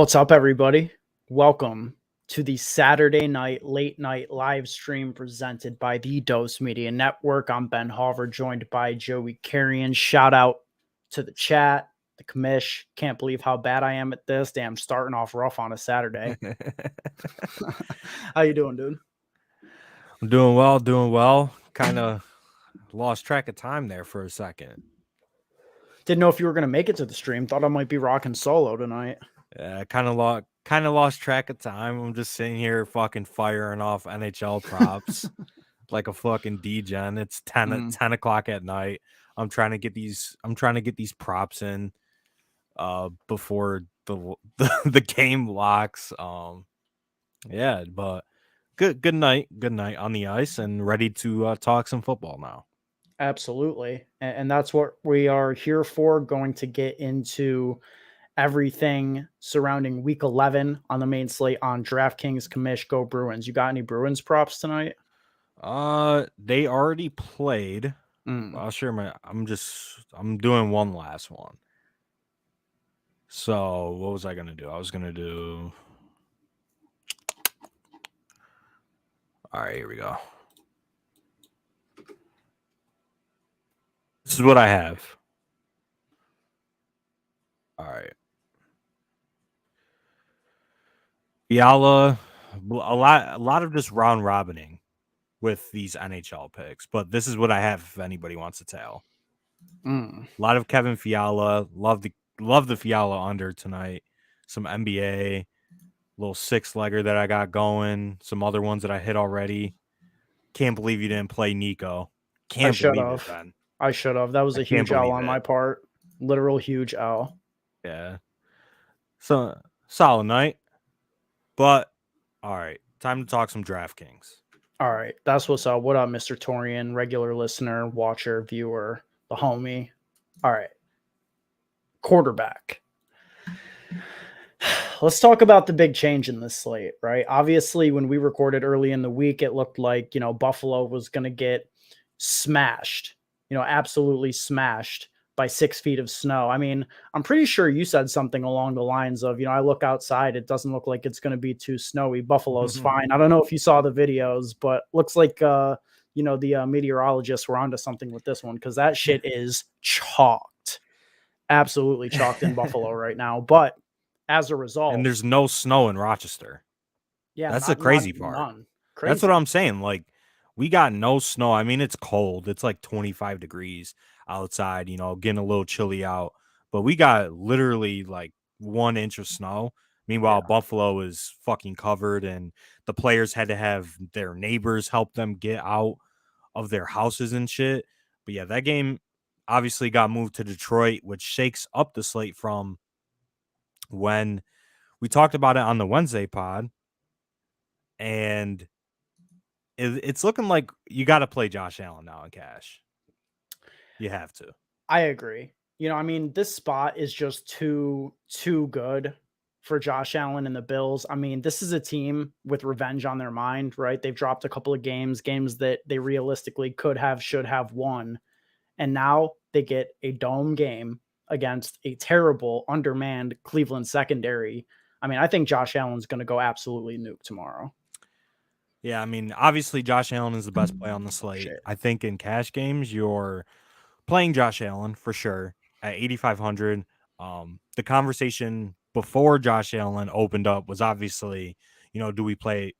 What's up, everybody? Welcome to the Saturday night late night live stream presented by the Dose Media Network. I'm Ben Hauver, joined by Joey Carrion. Shout out to the chat, the commish. Can't believe how bad I am at this. Damn, starting off rough on a Saturday. How you doing, dude? I'm doing well. Kind of lost track of time there for a second. Didn't know if you were going to make it to the stream. Thought I might be rocking solo tonight. Kind of lost track of time. I'm just sitting here fucking firing off NHL props like a fucking degen. It's 10 o'clock at night. I'm trying to get these props in before the game locks. Yeah, but good night on the ice and ready to talk some football now. Absolutely. And that's what we are here for. Going to get into everything surrounding week 11 on the main slate on DraftKings. Commish, go Bruins. You got any Bruins props tonight? They already played. I'll share I'm doing one last one. So what was I gonna do? I was gonna do. All right, here we go. This is what I have. All right. Fiala, a lot of just round robining with these NHL picks, but this is what I have if anybody wants to tell. A lot of Kevin Fiala. Love the Fiala under tonight. Some NBA, little 6-legger that I got going. Some other ones that I hit already. Can't believe you didn't play Nico. I should have. That was a huge L on my part. Literal huge L. Yeah. So solid night. But all right, time to talk some DraftKings. All right, that's what's up. What up, Mr. Torian, regular listener, watcher, viewer, the homie. All right, quarterback. Let's talk about the big change in this slate, right? Obviously, when we recorded early in the week, it looked like, Buffalo was going to get smashed, absolutely smashed by 6 feet of snow. I mean, I'm pretty sure you said something along the lines of, I look outside, it doesn't look like it's going to be too snowy. Buffalo's fine. I don't know if you saw the videos, but looks like, the meteorologists were onto something with this one, because that shit is chalked. Absolutely chalked in Buffalo right now. But as a result, and there's no snow in Rochester. Yeah, that's the crazy part. None. That's what I'm saying. Like, we got no snow. I mean, it's cold. It's like 25 degrees outside, getting a little chilly out. But we got literally like 1 inch of snow. Meanwhile, Buffalo is fucking covered, and the players had to have their neighbors help them get out of their houses and shit. But yeah, that game obviously got moved to Detroit, which shakes up the slate from when we talked about it on the Wednesday pod. And it's looking like you got to play Josh Allen now in cash. You have to. I agree. This spot is just too good for Josh Allen and the Bills. I mean, this is a team with revenge on their mind, right? They've dropped a couple of games that they realistically should have won. And now they get a dome game against a terrible, undermanned Cleveland secondary. I mean, I think Josh Allen's going to go absolutely nuke tomorrow. Yeah, I mean, obviously Josh Allen is the best play on the slate. Shit. I think in cash games, you're playing Josh Allen for sure at 8,500. The conversation before Josh Allen opened up was obviously, do we play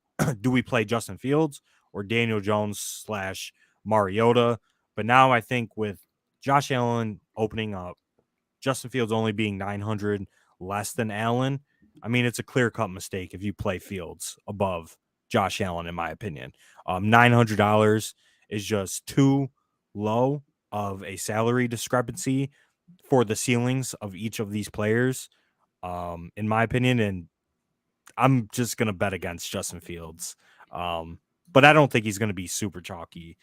Justin Fields or Daniel Jones / Mariota? But now I think with Josh Allen opening up, Justin Fields only being 900 less than Allen, I mean, it's a clear-cut mistake if you play Fields above Josh Allen, in my opinion. $900 is just too low of a salary discrepancy for the ceilings of each of these players, in my opinion. And I'm just going to bet against Justin Fields. But I don't think he's going to be super chalky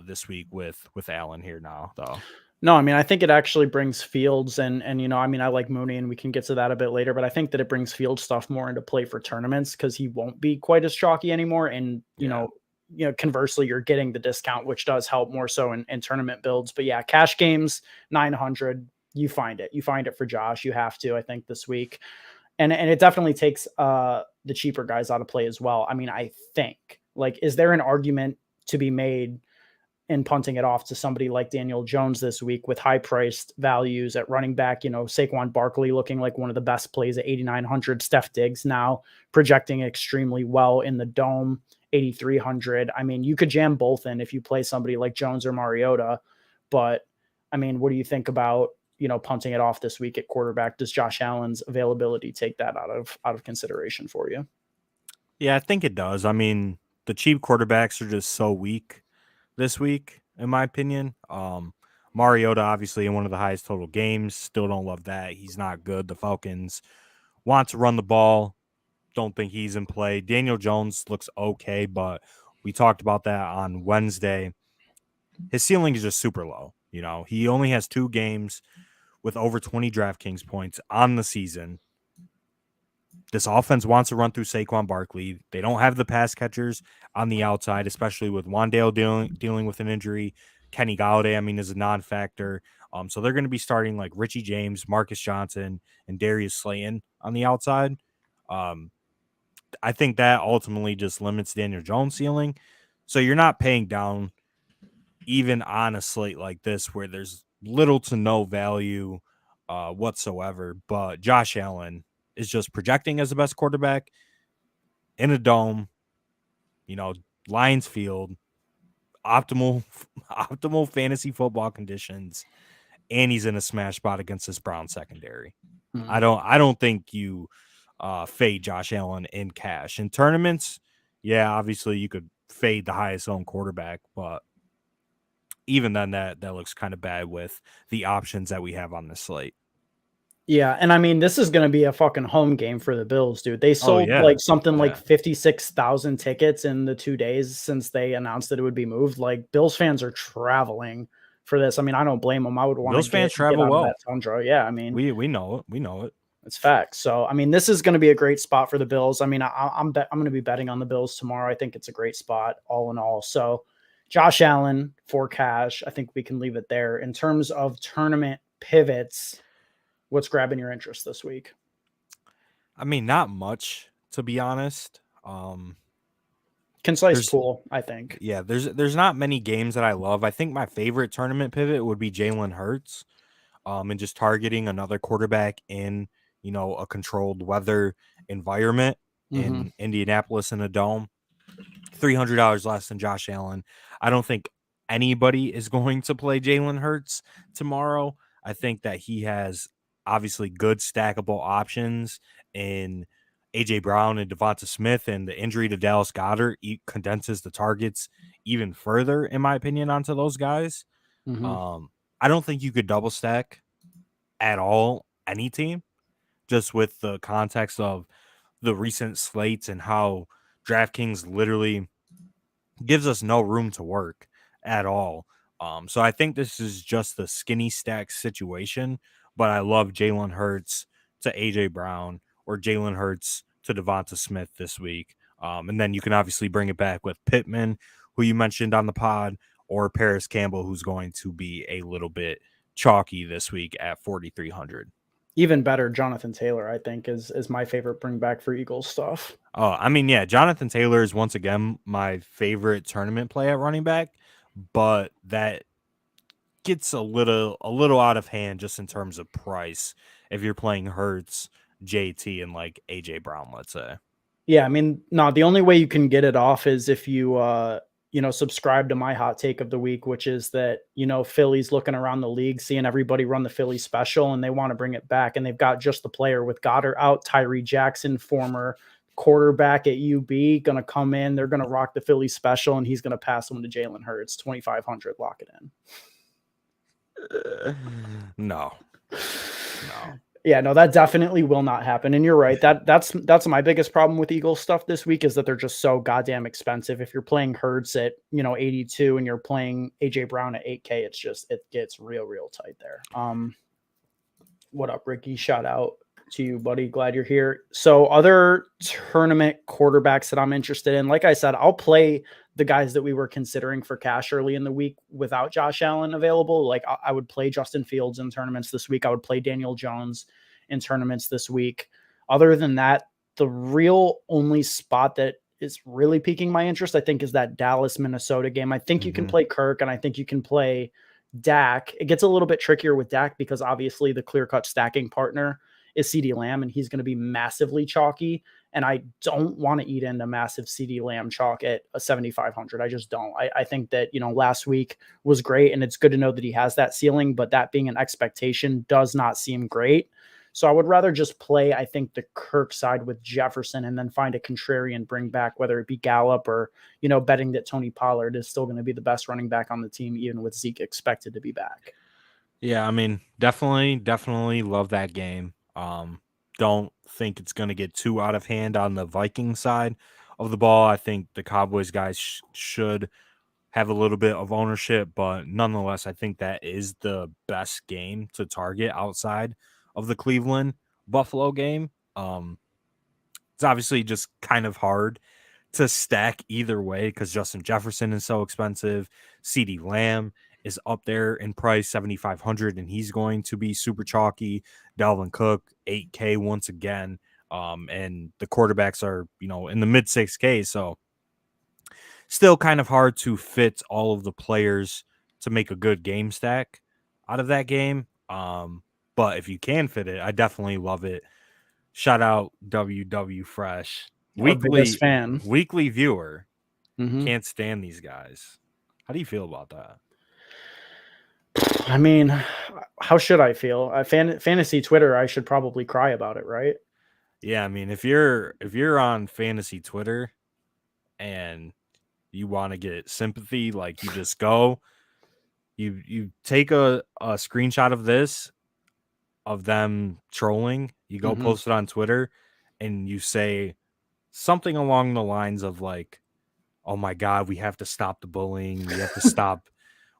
this week with Allen here now, though. No, I mean, I think it actually brings Fields and I like Mooney, and we can get to that a bit later, but I think that it brings Fields stuff more into play for tournaments because he won't be quite as chalky anymore. And, conversely, you're getting the discount, which does help more so in tournament builds. But yeah, cash games, 900, you find it for Josh. You have to, I think, this week. And it definitely takes the cheaper guys out of play as well. I mean, I think, like, is there an argument to be made in punting it off to somebody like Daniel Jones this week with high priced values at running back? You know, Saquon Barkley looking like one of the best plays at 8,900. Steph Diggs now projecting extremely well in the dome, 8,300. I mean, you could jam both in if you play somebody like Jones or Mariota. But I mean, what do you think about, you know, punting it off this week at quarterback? Does Josh Allen's availability take that out of consideration for you? Yeah, I think it does. I mean, the cheap quarterbacks are just so weak this week, in my opinion. Mariota, obviously, in one of the highest total games. Still don't love that. He's not good. The Falcons want to run the ball. Don't think he's in play. Daniel Jones looks okay, but we talked about that on Wednesday. His ceiling is just super low. You know, he only has 2 games with over 20 DraftKings points on the season. This offense wants to run through Saquon Barkley. They don't have the pass catchers on the outside, especially with Wandale dealing with an injury. Kenny Galladay, I mean, is a non-factor. So they're going to be starting like Richie James, Marcus Johnson, and Darius Slayton on the outside. I think that ultimately just limits Daniel Jones' ceiling. So you're not paying down even on a slate like this where there's little to no value whatsoever. But Josh Allen is just projecting as the best quarterback in a dome, you know, Lions Field, optimal fantasy football conditions, and he's in a smash spot against this Brown secondary. I don't think you fade Josh Allen in cash. In tournaments, yeah, obviously you could fade the highest owned quarterback, but even then that looks kind of bad with the options that we have on the slate. Yeah, and I mean, this is going to be a fucking home game for the Bills, dude. They sold like something like 56,000 tickets in the 2 days since they announced that it would be moved. Like, Bills fans are traveling for this. I mean, I don't blame them. I would want Bills to fans get travel out of well. that tundra. Yeah, I mean, we know it. We know it. It's facts. So, I mean, this is going to be a great spot for the Bills. I mean, I'm going to be betting on the Bills tomorrow. I think it's a great spot all in all. So, Josh Allen for cash. I think we can leave it there. In terms of tournament pivots, what's grabbing your interest this week? I mean, not much, to be honest. Concise pool, I think. Yeah, there's not many games that I love. I think my favorite tournament pivot would be Jalen Hurts, and just targeting another quarterback in, you know, a controlled weather environment in Indianapolis in a dome. $300 less than Josh Allen. I don't think anybody is going to play Jalen Hurts tomorrow. I think that he has obviously good stackable options in AJ Brown and Devonta Smith, and the injury to Dallas Goedert condenses the targets even further, in my opinion, onto those guys. I don't think you could double stack at all any team, just with the context of the recent slates and how DraftKings literally gives us no room to work at all. So I think this is just the skinny stack situation, but I love Jalen Hurts to AJ Brown or Jalen Hurts to Devonta Smith this week. And then you can obviously bring it back with Pittman, who you mentioned on the pod, or Paris Campbell, who's going to be a little bit chalky this week at 4,300. Even better, Jonathan Taylor, I think, is my favorite bring back for Eagles stuff. Oh, I mean, yeah, Jonathan Taylor is once again my favorite tournament play at running back, but that gets a little out of hand just in terms of price if you're playing Hurts, JT, and like AJ Brown, let's say. Yeah, I mean, no, the only way you can get it off is if you subscribe to my hot take of the week, which is that, you know, Philly's looking around the league, seeing everybody run the Philly special, and they want to bring it back. And they've got just the player with Goddard out, Tyree Jackson, former quarterback at UB, going to come in. They're going to rock the Philly special, and he's going to pass them to Jalen Hurts, 2,500. Lock it in. No. Yeah, no, that definitely will not happen. And you're right. That's my biggest problem with Eagles stuff this week is that they're just so goddamn expensive. If you're playing Hurts at, 82 and you're playing AJ Brown at 8K, it gets real tight there. What up, Ricky? Shout out to you, buddy. Glad you're here. So other tournament quarterbacks that I'm interested in, like I said, I'll play the guys that we were considering for cash early in the week without Josh Allen available. Like I would play Justin Fields in tournaments this week. I would play Daniel Jones in tournaments this week. Other than that, the real only spot that is really piquing my interest, I think, is that Dallas Minnesota game. I think you can play Kirk, and I think you can play Dak. It gets a little bit trickier with Dak because obviously the clear-cut stacking partner is CeeDee Lamb, and he's going to be massively chalky. And I don't want to eat into massive CeeDee Lamb chalk at a 7,500. I just don't. I think that, last week was great, and it's good to know that he has that ceiling, but that being an expectation does not seem great. So I would rather just play, I think, the Kirk side with Jefferson and then find a contrarian bring back, whether it be Gallup or, betting that Tony Pollard is still going to be the best running back on the team, even with Zeke expected to be back. Yeah, I mean, definitely love that game. Don't think it's going to get too out of hand on the Viking side of the ball. I think the Cowboys guys should have a little bit of ownership, but nonetheless, I think that is the best game to target outside of the Cleveland Buffalo game. It's obviously just kind of hard to stack either way because Justin Jefferson is so expensive. CeeDee Lamb is up there in price, 7,500, and he's going to be super chalky. Dalvin Cook, 8K once again. And the quarterbacks are, in the mid 6K. So still kind of hard to fit all of the players to make a good game stack out of that game. But if you can fit it, I definitely love it. Shout out WW Fresh. Weekly viewer. Mm-hmm. Can't stand these guys. How do you feel about that? I mean, how should I feel? Fantasy Twitter, I should probably cry about it, right? Yeah, I mean, if you're on fantasy Twitter and you want to get sympathy, like you just go, you take a screenshot of this, of them trolling, you go post it on Twitter, and you say something along the lines of like, oh my God, we have to stop the bullying. We have to stop.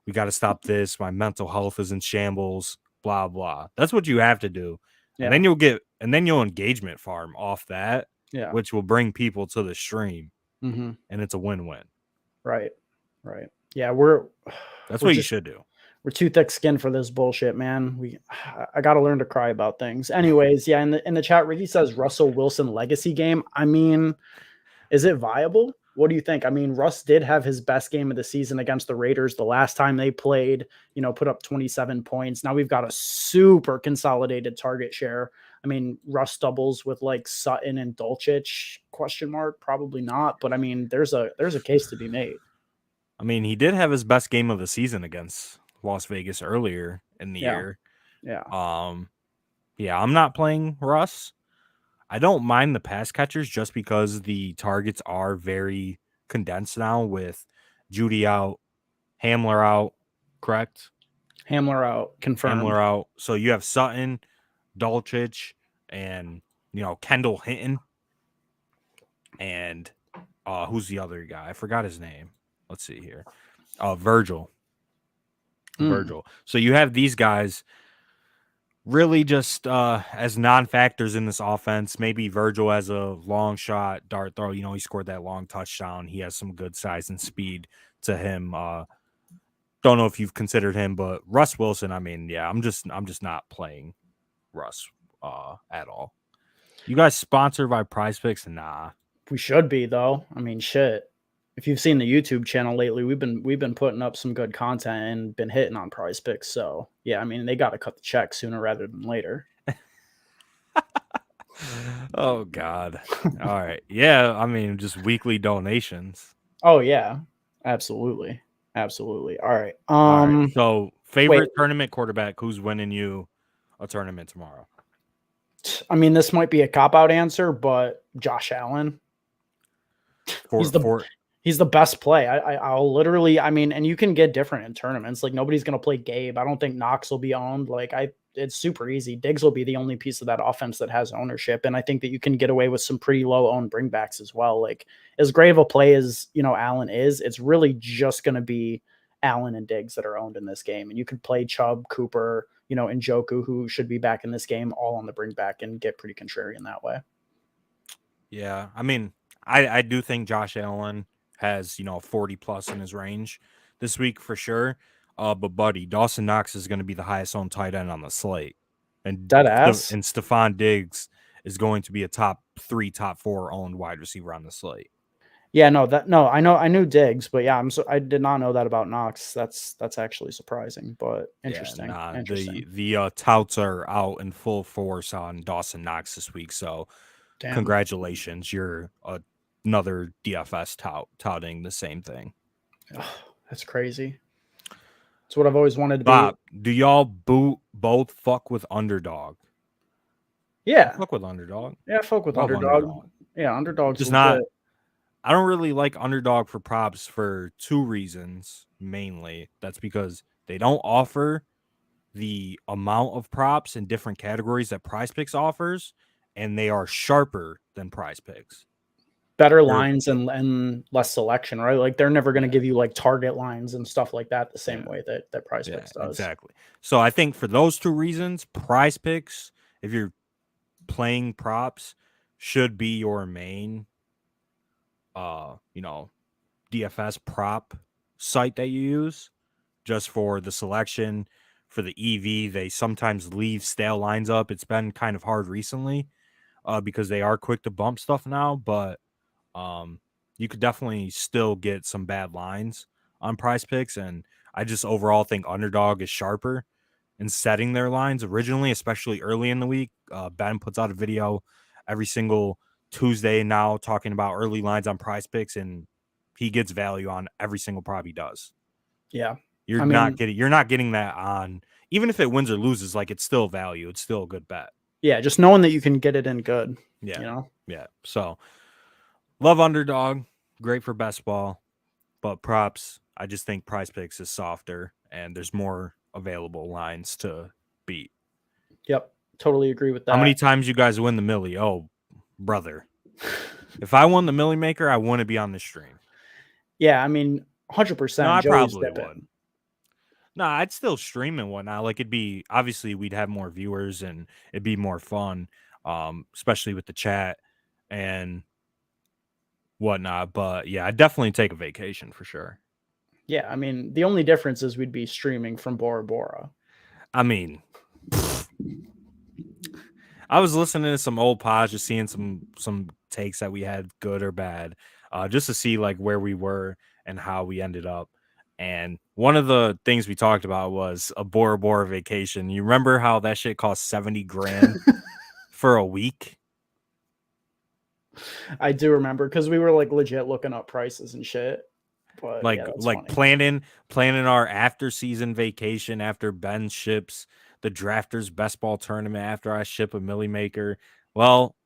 We got to stop this. My mental health is in shambles, blah, blah. That's what you have to do. Yeah. And then you'll engagement farm off that, which will bring people to the stream. Mm-hmm. And it's a win-win. Right. Yeah. That's what you should do. We're too thick-skinned for this bullshit, man. I got to learn to cry about things. Anyways, yeah, in the chat, Ricky says Russell Wilson legacy game. I mean, is it viable? What do you think? I mean, Russ did have his best game of the season against the Raiders the last time they played, put up 27 points. Now we've got a super consolidated target share. I mean, Russ doubles with like Sutton and Dulcich, ? Probably not. But I mean, there's a case to be made. I mean, he did have his best game of the season against Las Vegas earlier in the year. Yeah. Yeah, I'm not playing Russ. I don't mind the pass catchers just because the targets are very condensed now with Judy out, Hamler out, correct? Hamler out, confirmed. Hamler out. So you have Sutton, Dulcich, and, Kendall Hinton. And who's the other guy? I forgot his name. Let's see here. Virgil. Virgil. So you have these guys really just as non-factors in this offense. Maybe Virgil has a long shot, dart throw. He scored that long touchdown. He has some good size and speed to him. Don't know if you've considered him, but Russ Wilson, I mean, yeah, I'm just not playing Russ at all. You guys sponsored by Prize Picks? Nah. We should be, though. I mean, shit. If you've seen the YouTube channel lately, we've been putting up some good content and been hitting on Prize Picks. So yeah, I mean, they got to cut the check sooner rather than later. Oh God! All right, yeah. I mean, just weekly donations. Oh yeah, absolutely. All right. All right. So favorite tournament quarterback who's winning you a tournament tomorrow? I mean, this might be a cop-out answer, but Josh Allen. He's the best play. I'll literally, I mean, and you can get different in tournaments. Like nobody's going to play Gabe. I don't think Knox will be owned. It's super easy. Diggs will be the only piece of that offense that has ownership. And I think that you can get away with some pretty low owned bringbacks as well. Like as great of a play as, Allen is, it's really just going to be Allen and Diggs that are owned in this game. And you could play Chubb, Cooper, and Njoku, who should be back in this game, all on the bringback and get pretty contrarian that way. Yeah. I mean, I do think Josh Allen has 40 plus in his range this week for sure. But buddy, Dawson Knox is going to be the highest owned tight end on the slate, and Dead ass. And Stephon Diggs is going to be a top 3, top 4 owned wide receiver on the slate. Yeah, I knew Diggs, but yeah, I did not know that about Knox. That's actually surprising, but interesting. Yeah, Interesting. the touts are out in full force on Dawson Knox this week, so Damn. Congratulations, you're another DFS touting the same thing. Oh, that's crazy. It's what I've always wanted to Bob, be. do y'all both fuck with Underdog? Yeah, fuck with Underdog. Yeah, fuck with Love Underdog. Yeah, Underdog's just legit. not. I don't really like Underdog for props for 2 reasons mainly. That's because they don't offer the amount of props in different categories that Prize Picks offers, and they are sharper than Prize Picks. Better lines and less selection, right? Like they're never going to give you like target lines and stuff like that the same way that Prize Picks does. Exactly. So I think for those 2 reasons, Prize Picks, if you're playing props, should be your main DFS prop site that you use, just for the selection. For the EV, they sometimes leave stale lines up. It's been kind of hard recently because they are quick to bump stuff now, but you could definitely still get some bad lines on Prize Picks, and I just overall think Underdog is sharper in setting their lines originally, especially early in the week. Ben puts out a video every single Tuesday now talking about early lines on Prize Picks, and he gets value on every single prop he does. Yeah. You're not getting that on, even if it wins or loses, like it's still value. It's still a good bet. Yeah, just knowing that you can get it in good. Yeah. Yeah. So love Underdog, great for best ball, but props, I just think Prize Picks is softer and there's more available lines to beat. Yep. Totally agree with that. How many times you guys win the Millie? Oh, brother. If I won the Millie Maker, I wouldn't be on the stream. Yeah, I mean, 100%. No, I probably would. No, I'd still stream and whatnot. Like it'd be, obviously we'd have more viewers and it'd be more fun, especially with the chat and whatnot. But yeah, I'd definitely take a vacation for sure. Yeah, I mean, the only difference is we'd be streaming from Bora Bora. I mean, I was listening to some old pods, just seeing some takes that we had, good or bad, just to see like where we were and how we ended up. And one of the things we talked about was a Bora Bora vacation. You remember how that shit cost 70 grand for a week? I do remember because we were like legit looking up prices and shit. But like funny. planning our after season vacation after Ben ships the Drafters Best Ball tournament after I ship a Millie Maker. Well,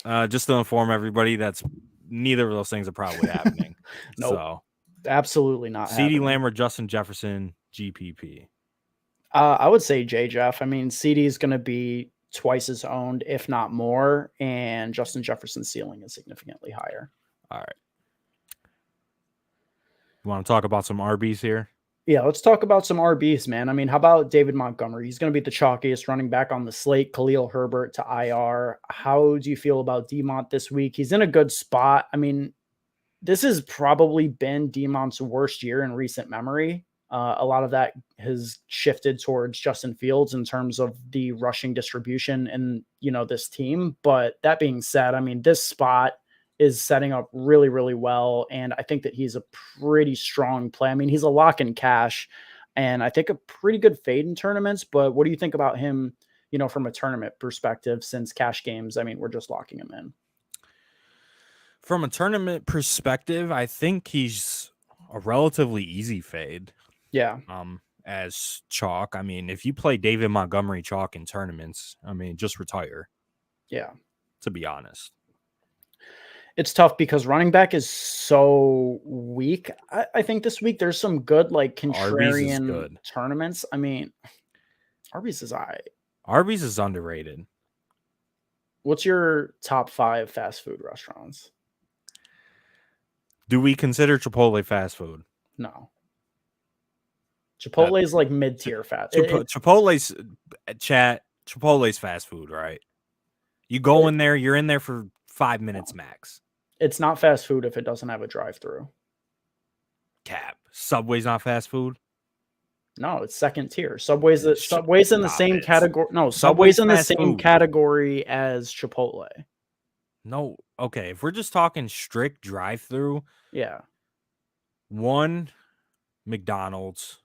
just to inform everybody, that's neither of those things are probably happening. Nope. So absolutely not. CeeDee Lamb or Justin Jefferson GPP. I would say J Jeff. I mean, CeeDee is going to be twice as owned, if not more, and Justin Jefferson's ceiling is significantly higher. All right. You want to talk about some RBs here? Yeah, let's talk about some RBs, man. I mean, how about David Montgomery? He's going to be the chalkiest running back on the slate. Khalil Herbert to IR. How do you feel about DeMont this week? He's in a good spot. I mean, this has probably been DeMont's worst year in recent memory. A lot of that has shifted towards Justin Fields in terms of the rushing distribution and, this team. But that being said, I mean, this spot is setting up really, really well. And I think that he's a pretty strong play. I mean, he's a lock in cash and I think a pretty good fade in tournaments. But what do you think about him, from a tournament perspective, since cash games, I mean, we're just locking him in? From a tournament perspective, I think he's a relatively easy fade. Yeah. As chalk. I mean, if you play David Montgomery chalk in tournaments, I mean, just retire. Yeah. To be honest. It's tough because running back is so weak. I think this week there's some good, like, contrarian tournaments. I mean, Arby's is Arby's is underrated. What's your top 5 fast food restaurants? Do we consider Chipotle fast food? No. Chipotle is like mid-tier fast. Chipotle's fast food, right? You go in there, you're in there for 5 minutes max. It's not fast food if it doesn't have a drive-through. Cap. Subway's not fast food? No, it's second tier. Subway's in the same it. category. No, Subway's Subway's in the fast same food. category as Chipotle. No, okay. If we're just talking strict drive-through, Yeah. 1, McDonald's,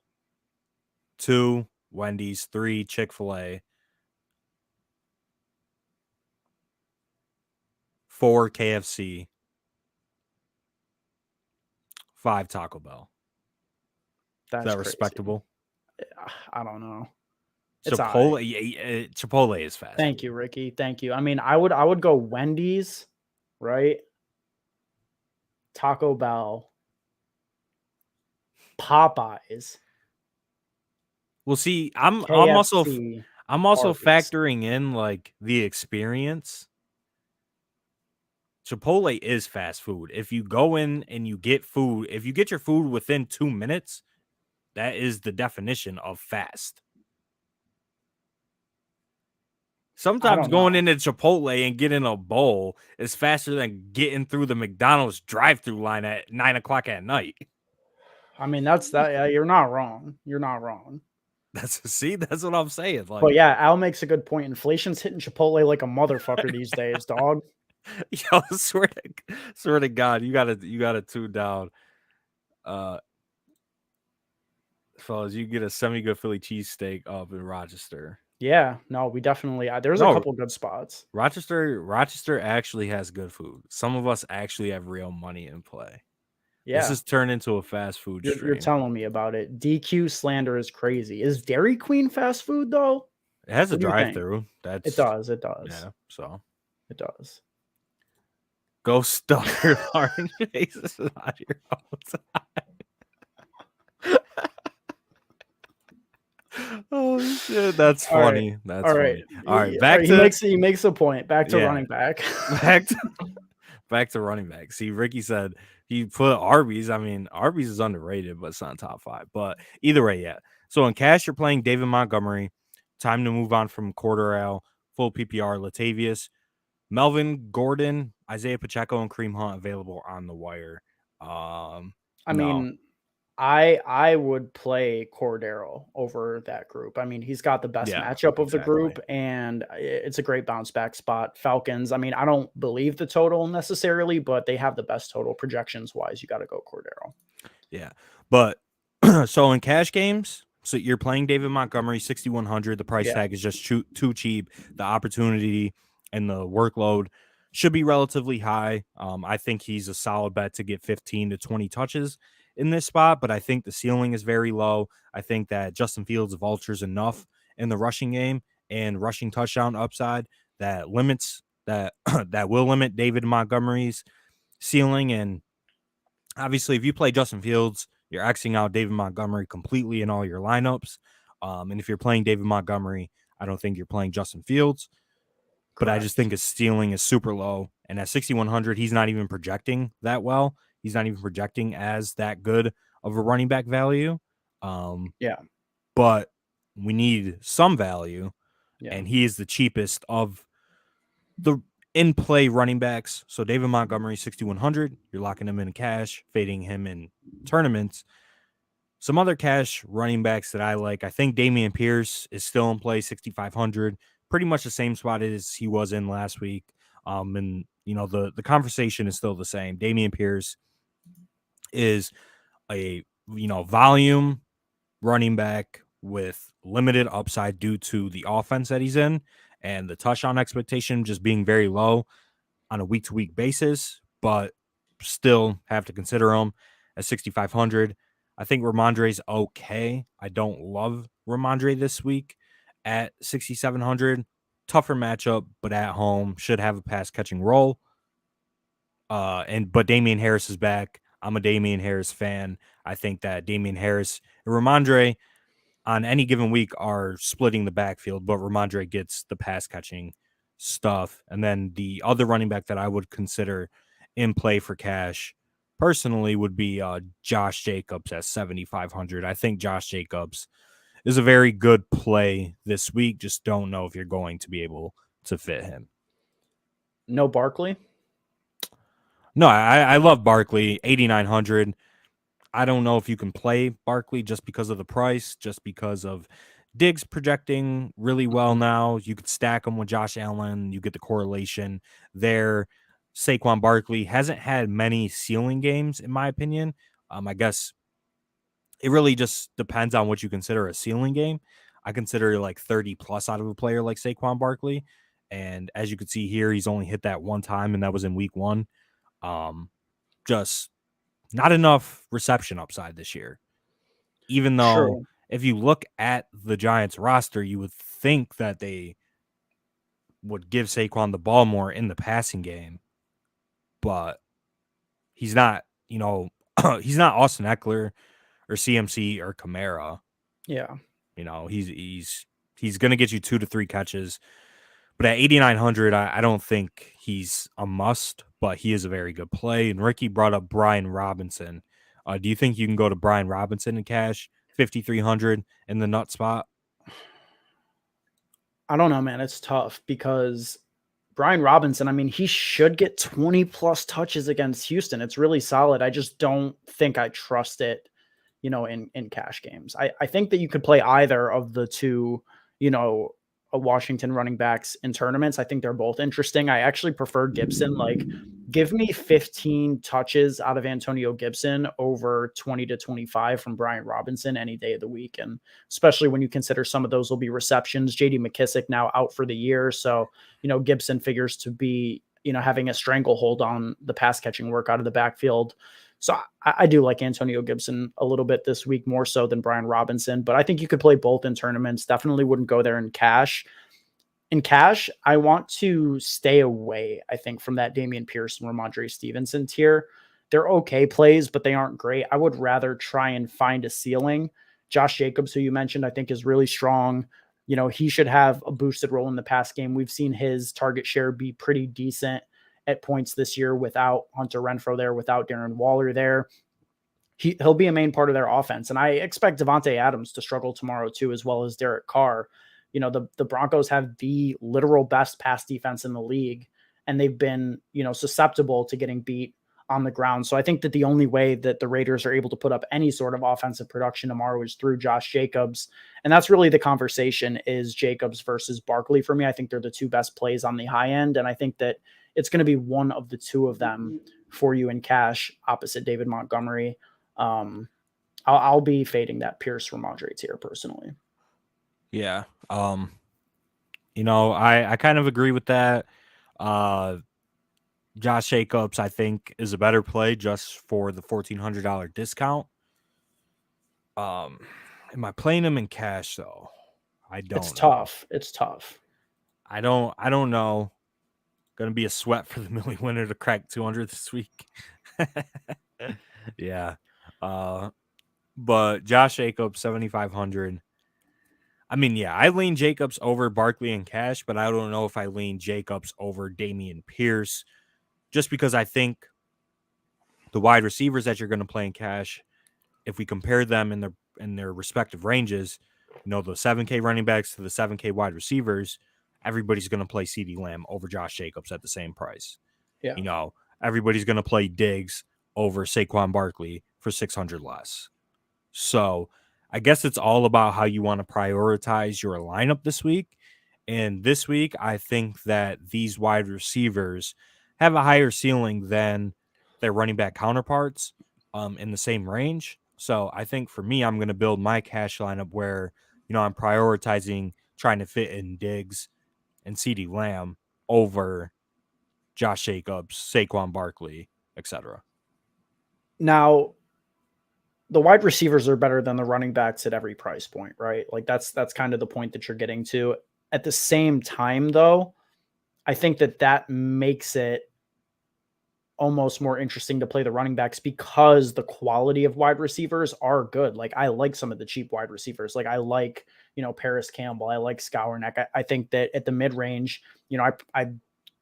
2, Wendy's, 3, Chick-fil-A, 4, KFC, 5, Taco Bell. That's Is that crazy. respectable? I don't know. Chipotle is fast. Thank you, Ricky. Thank you. I mean, I would go Wendy's, right? Taco Bell, Popeyes. Well, see, I'm also KFC, Arby's. factoring in like the experience. Chipotle is fast food. If you go in and you get food, if you get your food within 2 minutes, that is the definition of fast. Sometimes going into Chipotle and getting a bowl is faster than getting through the McDonald's drive-through line at 9 o'clock at night. I mean, that's that. Yeah, you're not wrong. You're not wrong. That's what I'm saying. Like, but yeah, Al makes a good point. Inflation's hitting Chipotle like a motherfucker these days, dog. Yo, swear to God, you gotta tune down. Fellas, you get a semi-good Philly cheesesteak up in Rochester. Yeah, no, we definitely. There's a couple good spots. Rochester actually has good food. Some of us actually have real money in play. Yeah, this has turned into a fast food stream. You're telling me about it. DQ slander is crazy. Is Dairy Queen fast food though? It has a drive-through. It does. Yeah, so it does. Go stuff your orange faces on your own time. Oh shit, that's funny. Right. That's all funny. Right. All right, back to he makes a point. Back to running back. back to running back. See, Ricky said he put Arby's. I mean, Arby's is underrated, but it's not top 5. But either way, yeah. So in cash, you're playing David Montgomery. Time to move on from Cordero, full PPR, Latavius, Melvin Gordon, Isaiah Pacheco, and Kareem Hunt available on the wire. I mean, I would play Cordero over that group. I mean, he's got the best matchup of the group, and it's a great bounce back spot. Falcons, I mean, I don't believe the total necessarily, but they have the best total projections wise. You got to go Cordero. Yeah. But so in cash games, so you're playing David Montgomery, 6,100. The price tag is just too cheap. The opportunity and the workload should be relatively high. I think he's a solid bet to get 15 to 20 touches in this spot, but I think the ceiling is very low. I think that Justin Fields vultures enough in the rushing game and rushing touchdown upside that limits that will limit David Montgomery's ceiling. And obviously, if you play Justin Fields, you're Xing out David Montgomery completely in all your lineups. And if you're playing David Montgomery, I don't think you're playing Justin Fields. But I just think his ceiling is super low. And at 6,100, he's not even projecting that well. He's not even projecting as that good of a running back value. But we need some value. Yeah. And he is the cheapest of the in-play running backs. So David Montgomery, 6,100. You're locking him in cash, fading him in tournaments. Some other cash running backs that I like. I think Dameon Pierce is still in play, 6,500. Pretty much the same spot as he was in last week. And, you know, the conversation is still the same. Dameon Pierce is a, you know, volume running back with limited upside due to the offense that he's in and the touchdown expectation just being very low on a week-to-week basis, but still have to consider him at 6,500. I think Ramondre's okay. I don't love Ramondre this week at 6,700. Tougher matchup, but at home should have a pass catching role. But Damian Harris is back. I'm a Damian Harris fan. I think that Damian Harris and Ramondre on any given week are splitting the backfield, but Ramondre gets the pass catching stuff. And then the other running back that I would consider in play for cash personally would be Josh Jacobs at 7,500. I think Josh Jacobs is a very good play this week. Just don't know if you're going to be able to fit him. No Barkley? No, I love Barkley, 8,900. I don't know if you can play Barkley just because of the price, just because of Diggs projecting really well now. You could stack him with Josh Allen. You get the correlation there. Saquon Barkley hasn't had many ceiling games, in my opinion. I guess it really just depends on what you consider a ceiling game. I consider like 30 plus out of a player like Saquon Barkley. And as you can see here, he's only hit that one time, and that was in week 1. Just not enough reception upside this year. Even though True. if you look at the Giants roster, you would think that they would give Saquon the ball more in the passing game, but he's not, he's not Austin Eckler or CMC or Kamara. Yeah. He's going to get you 2 to 3 catches, but at 8,900, I don't think he's a must, but he is a very good play. And Ricky brought up Brian Robinson. Do you think you can go to Brian Robinson in cash, 5,300 in the nut spot? I don't know, man. It's tough because Brian Robinson, I mean, he should get 20 plus touches against Houston. It's really solid. I just don't think I trust it, in cash games. I think that you could play either of the two, Washington running backs in tournaments. I think they're both interesting. I actually prefer Gibson. Like, give me 15 touches out of Antonio Gibson over 20 to 25 from Brian Robinson any day of the week. And especially when you consider some of those will be receptions. JD McKissick now out for the year. So, Gibson figures to be, having a stranglehold on the pass catching work out of the backfield. So I do like Antonio Gibson a little bit this week, more so than Brian Robinson, but I think you could play both in tournaments. Definitely wouldn't go there in cash. In cash, I want to stay away, I think, from that Dameon Pierce and Ramondre Stevenson tier. They're okay plays, but they aren't great. I would rather try and find a ceiling. Josh Jacobs, who you mentioned, I think is really strong. He should have a boosted role in the pass game. We've seen his target share be pretty decent at points this year without Hunter Renfrow there, without Darren Waller there. He'll be a main part of their offense. And I expect Devontae Adams to struggle tomorrow too, as well as Derek Carr. The Broncos have the literal best pass defense in the league, and they've been, susceptible to getting beat on the ground. So I think that the only way that the Raiders are able to put up any sort of offensive production tomorrow is through Josh Jacobs. And that's really the conversation, is Jacobs versus Barkley for me. I think they're the two best plays on the high end. And I think that it's going to be one of the two of them for you in cash opposite David Montgomery. I'll be fading that Pierce Ramondre tier personally. Yeah. I kind of agree with that. Josh Jacobs, I think, is a better play just for the $1,400 discount. Am I playing him in cash though? I don't know. It's tough. I don't know. Gonna be a sweat for the Millie winner to crack 200 this week. Yeah. But Josh Jacobs, 7,500. I mean, yeah, I lean Jacobs over Barkley and cash, but I don't know if I lean Jacobs over Dameon Pierce, just because I think the wide receivers that you're going to play in cash, if we compare them in their respective ranges, the 7K running backs to the 7K wide receivers, everybody's going to play CeeDee Lamb over Josh Jacobs at the same price. Yeah. Everybody's going to play Diggs over Saquon Barkley for 600 less. So I guess it's all about how you want to prioritize your lineup this week. And this week, I think that these wide receivers have a higher ceiling than their running back counterparts in the same range. So I think for me, I'm going to build my cash lineup where, I'm prioritizing trying to fit in Diggs and CeeDee Lamb over Josh Jacobs, Saquon Barkley, etc. Now, the wide receivers are better than the running backs at every price point, right? Like that's kind of the point that you're getting to. At the same time, though, I think that makes it almost more interesting to play the running backs because the quality of wide receivers are good. Like I like some of the cheap wide receivers. Like I like, Paris Campbell. I like Skowerneck. I think that at the mid range, I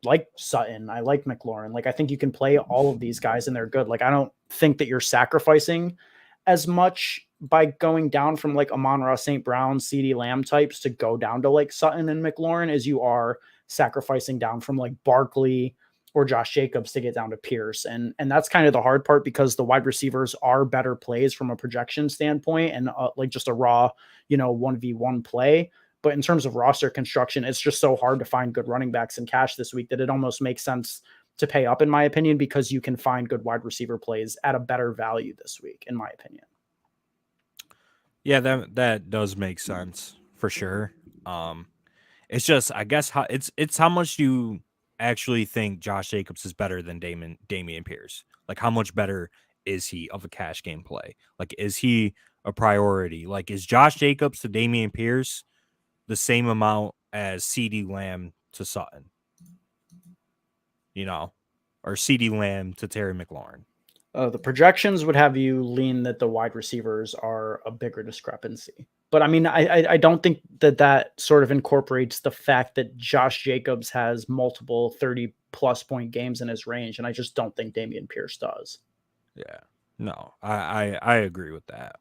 like Sutton. I like McLaurin. Like I think you can play all of these guys and they're good. Like I don't think that you're sacrificing as much by going down from like Amon-Ra St. Brown, CeeDee Lamb types to go down to like Sutton and McLaurin as you are sacrificing down from like Barkley or Josh Jacobs to get down to Pierce. And that's kind of the hard part because the wide receivers are better plays from a projection standpoint and like just a raw, 1v1 play. But in terms of roster construction, it's just so hard to find good running backs in cash this week that it almost makes sense to pay up, in my opinion, because you can find good wide receiver plays at a better value this week, in my opinion. Yeah, that does make sense for sure. It's just, I guess, it's how much you actually think Josh Jacobs is better than Damian Pierce. Like, how much better is he of a cash game play? Like, is he a priority? Like, is Josh Jacobs to Damian Pierce the same amount as CeeDee Lamb to Sutton? Or CeeDee Lamb to Terry McLaurin? The projections would have you lean that the wide receivers are a bigger discrepancy. But I mean, I don't think that sort of incorporates the fact that Josh Jacobs has multiple 30-plus point games in his range, and I just don't think Damian Pierce does. Yeah. No, I agree with that.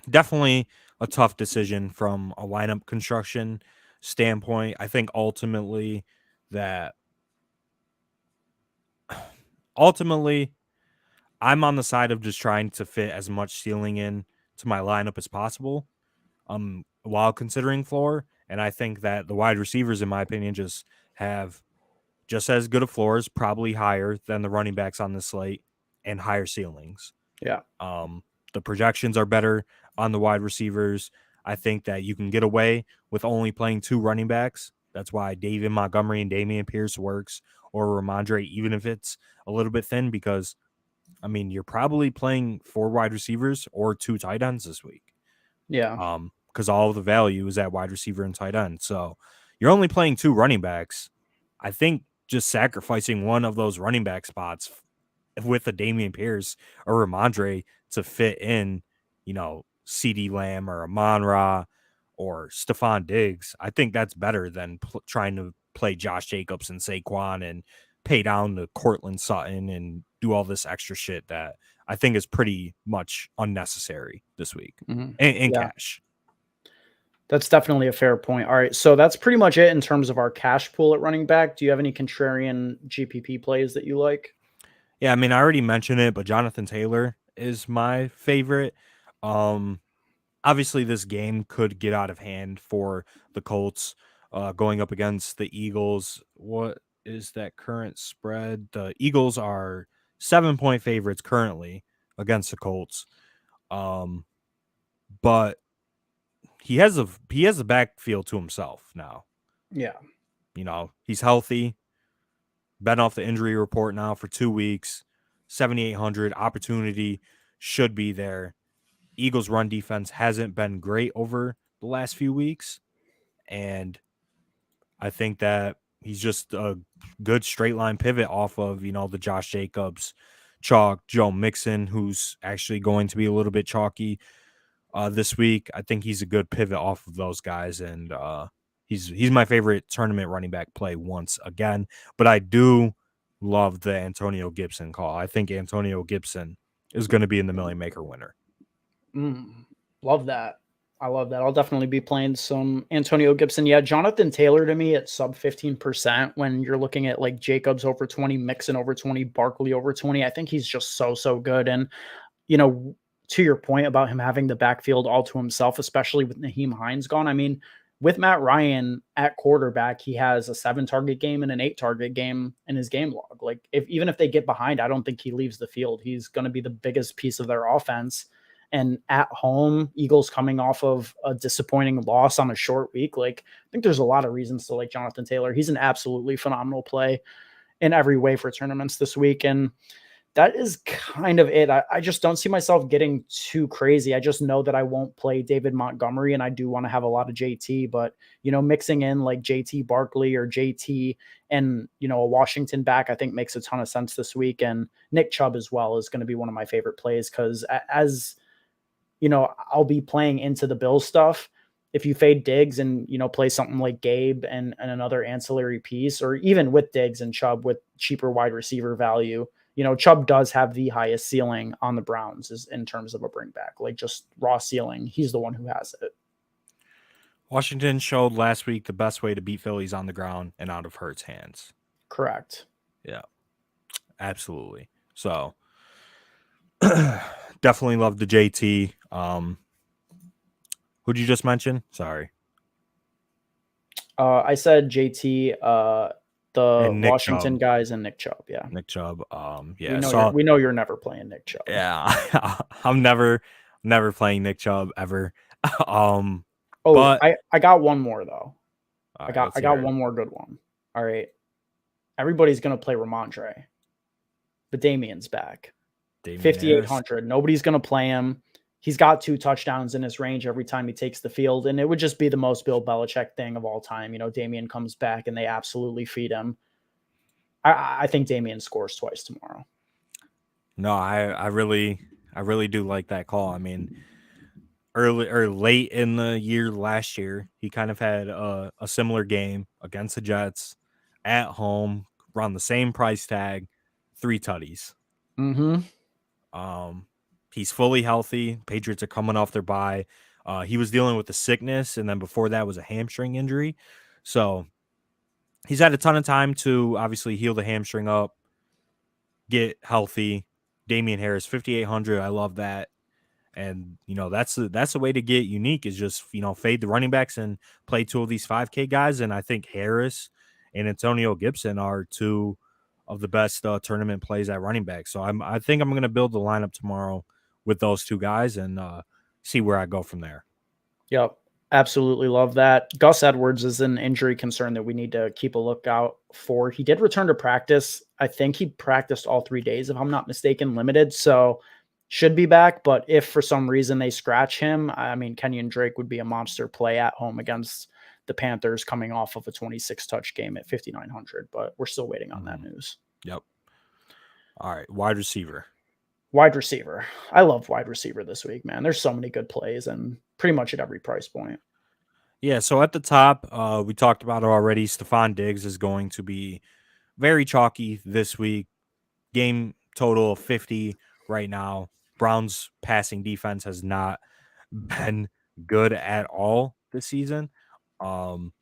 Definitely a tough decision from a lineup construction standpoint. I think ultimately, I'm on the side of just trying to fit as much ceiling in to my lineup as possible, while considering floor. And I think that the wide receivers, in my opinion, just have just as good of floors, probably higher than the running backs on the slate, and higher ceilings. Yeah. The projections are better on the wide receivers. I think that you can get away with only playing 2 running backs. That's why David Montgomery and Damian Pierce works, or Ramondre, even if it's a little bit thin, because I mean, you're probably playing 4 wide receivers or 2 tight ends this week. Yeah. Because all of the value is at wide receiver and tight end. So you're only playing 2 running backs. I think just sacrificing one of those running back spots with a Damian Pierce or Ramondre to fit in, CeeDee Lamb or Amon-Ra or Stephon Diggs, I think that's better than trying to play Josh Jacobs and Saquon and pay down to Cortland Sutton and do all this extra shit that I think is pretty much unnecessary this week in cash. That's definitely a fair point. All right, so that's pretty much it in terms of our cash pool at running back. Do you have any contrarian GPP plays that you like? Yeah, I mean, I already mentioned it, but Jonathan Taylor is my favorite. Obviously, this game could get out of hand for the Colts going up against the Eagles. What is that current spread? The Eagles are 7-point favorites currently against the Colts. But he has a backfield to himself now. Yeah. He's healthy. Been off the injury report now for 2 weeks. 7,800 opportunity should be there. Eagles' run defense hasn't been great over the last few weeks, and I think that he's just a good straight line pivot off of, the Josh Jacobs chalk, Joe Mixon, who's actually going to be a little bit chalky this week. I think he's a good pivot off of those guys, and he's my favorite tournament running back play once again. But I do love the Antonio Gibson call. I think Antonio Gibson is going to be in the Million Maker winner. Love that. I love that. I'll definitely be playing some Antonio Gibson. Yeah, Jonathan Taylor to me at sub 15% when you're looking at like Jacobs over 20, Mixon over 20, Barkley over 20. I think he's just so good. And, to your point about him having the backfield all to himself, especially with Nyheim Hines gone. I mean, with Matt Ryan at quarterback, he has a 7-target game and an 8-target game in his game log. Like even if they get behind, I don't think he leaves the field. He's going to be the biggest piece of their offense. And at home, Eagles coming off of a disappointing loss on a short week. Like, I think there's a lot of reasons to like Jonathan Taylor. He's an absolutely phenomenal play in every way for tournaments this week. And that is kind of it. I just don't see myself getting too crazy. I just know that I won't play David Montgomery, and I do want to have a lot of JT, but, mixing in like JT Barkley or JT and, a Washington back, I think makes a ton of sense this week. And Nick Chubb as well is going to be one of my favorite plays because as I'll be playing into the Bills stuff. If you fade Diggs and, play something like Gabe and another ancillary piece, or even with Diggs and Chubb with cheaper wide receiver value, Chubb does have the highest ceiling on the Browns is in terms of a bring back, like just raw ceiling. He's the one who has it. Washington showed last week the best way to beat Phillies on the ground and out of Hurts' hands. Correct. Yeah, absolutely. So definitely love the JT. Who'd you just mention? Sorry. I said JT, the And Nick Washington Chubb. guys, and Nick Chubb. Yeah, Nick Chubb. we Yeah. know So you're never playing Nick Chubb. yeah, I'm never playing Nick Chubb ever. Oh, But I got one more though. all I right, got let's hear it. one more good one. All right, everybody's gonna play Ramondre, but Damien's back. Damian Harris. 5,800. Nobody's gonna play him. He's got 2 touchdowns in his range every time he takes the field, and it would just be the most Bill Belichick thing of all time. You know, Damien comes back and they absolutely feed him. I think Damien scores twice tomorrow. No, I really do like that call. I mean, early or late in the year last year, he kind of had a similar game against the Jets at home, around the same price tag, 3 tutties. Mm-hmm. He's fully healthy. Patriots are coming off their bye. He was dealing with a sickness, and then before that was a hamstring injury. So he's had a ton of time to obviously heal the hamstring up, get healthy. Damian Harris, 5,800. I love that. And, you know, that's the way to get unique is just, you know, fade the running backs and play 2 of these 5K guys. And I think Harris and Antonio Gibson are 2 of the best tournament plays at running back. So I think I'm going to build the lineup tomorrow with those 2 guys and see where I go from there. Yep. Absolutely love that. Gus Edwards is an injury concern that we need to keep a lookout for. He did return to practice. I think he practiced all 3 days, if I'm not mistaken, limited. So should be back. But if for some reason they scratch him, I mean, Kenyon Drake would be a monster play at home against the Panthers coming off of a 26 touch game at 5,900. But we're still waiting on that news. Yep. All right. Wide receiver. Wide receiver. I love wide receiver this week, man. There's so many good plays and pretty much at every price point. Yeah, so at the top, we talked about it already. Stephon Diggs is going to be very chalky this week. Game total of 50 right now. Browns passing defense has not been good at all this season. And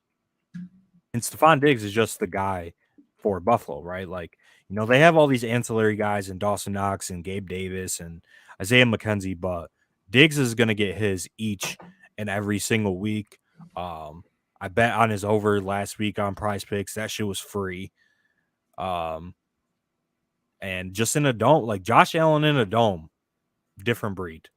Stephon Diggs is just the guy for Buffalo, right? Like, you know, they have all these ancillary guys in Dawson Knox and Gabe Davis and Isaiah McKenzie, but Diggs is going to get his each and every single week. I bet on his over last week on Prize Picks. That shit was free. And just in a dome, like Josh Allen in a dome, different breed.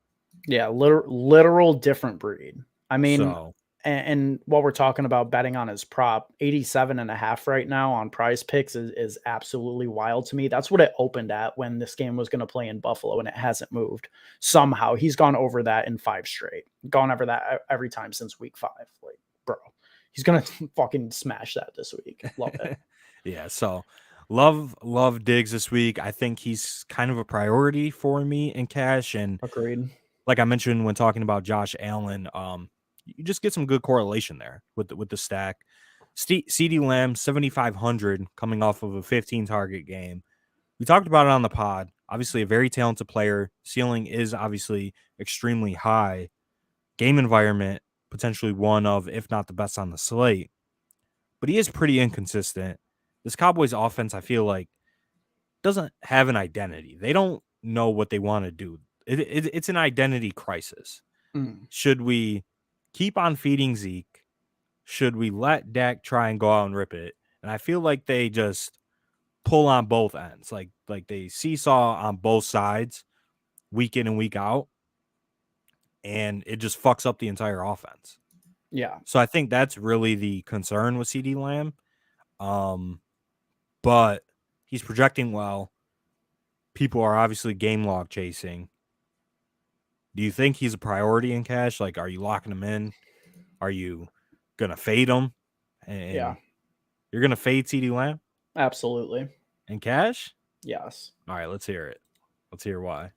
Yeah, literal different breed. I mean, So, and while we're talking about betting on his prop, 87.5 right now on Prize Picks is absolutely wild to me. That's what it opened at when this game was going to play in Buffalo, and it hasn't moved. Somehow he's gone over that in 5 straight. Gone over that every time since week 5. Like, bro, he's gonna fucking smash that this week. Love it. yeah. So, love Diggs this week. I think he's kind of a priority for me in cash. And Agreed. like I mentioned when talking about Josh Allen, you just get some good correlation there with the stack. CeeDee Lamb 7,500 coming off of a 15 target game. We talked about it on the pod. Obviously, a very talented player. Ceiling is obviously extremely high. Game environment potentially one of, if not the best on the slate. But he is pretty inconsistent. This Cowboys offense, I feel like, doesn't have an identity. They don't know what they want to do. It's an identity crisis. Should we keep on feeding Zeke? Should we let Dak try and go out and rip it? And I feel like they just pull on both ends. Like they seesaw on both sides week in and week out. And it just fucks up the entire offense. Yeah. So I think that's really the concern with CeeDee Lamb. But he's projecting well. People are obviously game log chasing. Do you think he's a priority in cash? Like, are you locking him in? Are you gonna fade him? And Yeah. You're gonna fade CeeDee Lamb Absolutely. in cash? Yes. All right, let's hear it. Let's hear why.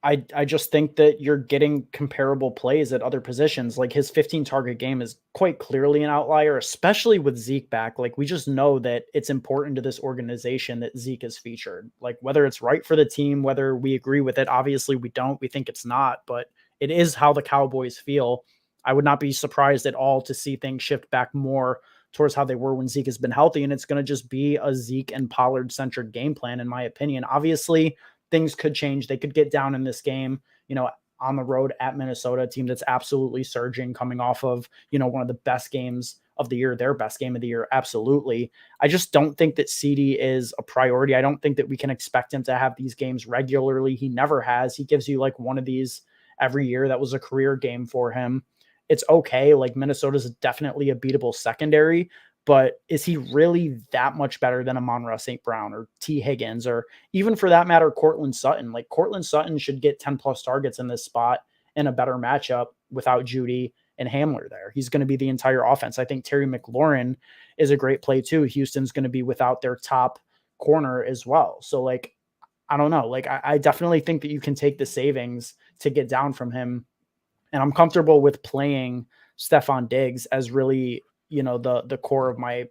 I just think that you're getting comparable plays at other positions. Like his 15 target game is quite clearly an outlier, especially with Zeke back. Like we just know that it's important to this organization that Zeke is featured. Like whether it's right for the team, whether we agree with it, obviously we don't. We think it's not, but it is how the Cowboys feel. I would not be surprised at all to see things shift back more towards how they were when Zeke has been healthy. And it's going to just be a Zeke and Pollard centric game plan, in my opinion. Obviously, things could change. They could get down in this game, on the road at Minnesota, a team that's absolutely surging, coming off of, one of the best games of the year, their best game of the year. Absolutely. I just don't think that CD is a priority. I don't think that we can expect him to have these games regularly. He never has. He gives you like one of these every year. That was a career game for him. It's okay. Like Minnesota's definitely a beatable secondary, but is he really that much better than Amon-Ra St. Brown or T. Higgins, or even for that matter, Cortland Sutton? Like Cortland Sutton should get 10 plus targets in this spot in a better matchup without Judy and Hamler there. He's going to be the entire offense. I think Terry McLaurin is a great play too. Houston's going to be without their top corner as well. So like, I don't know. Like I definitely think that you can take the savings to get down from him. And I'm comfortable with playing Stephon Diggs as really, the core of my,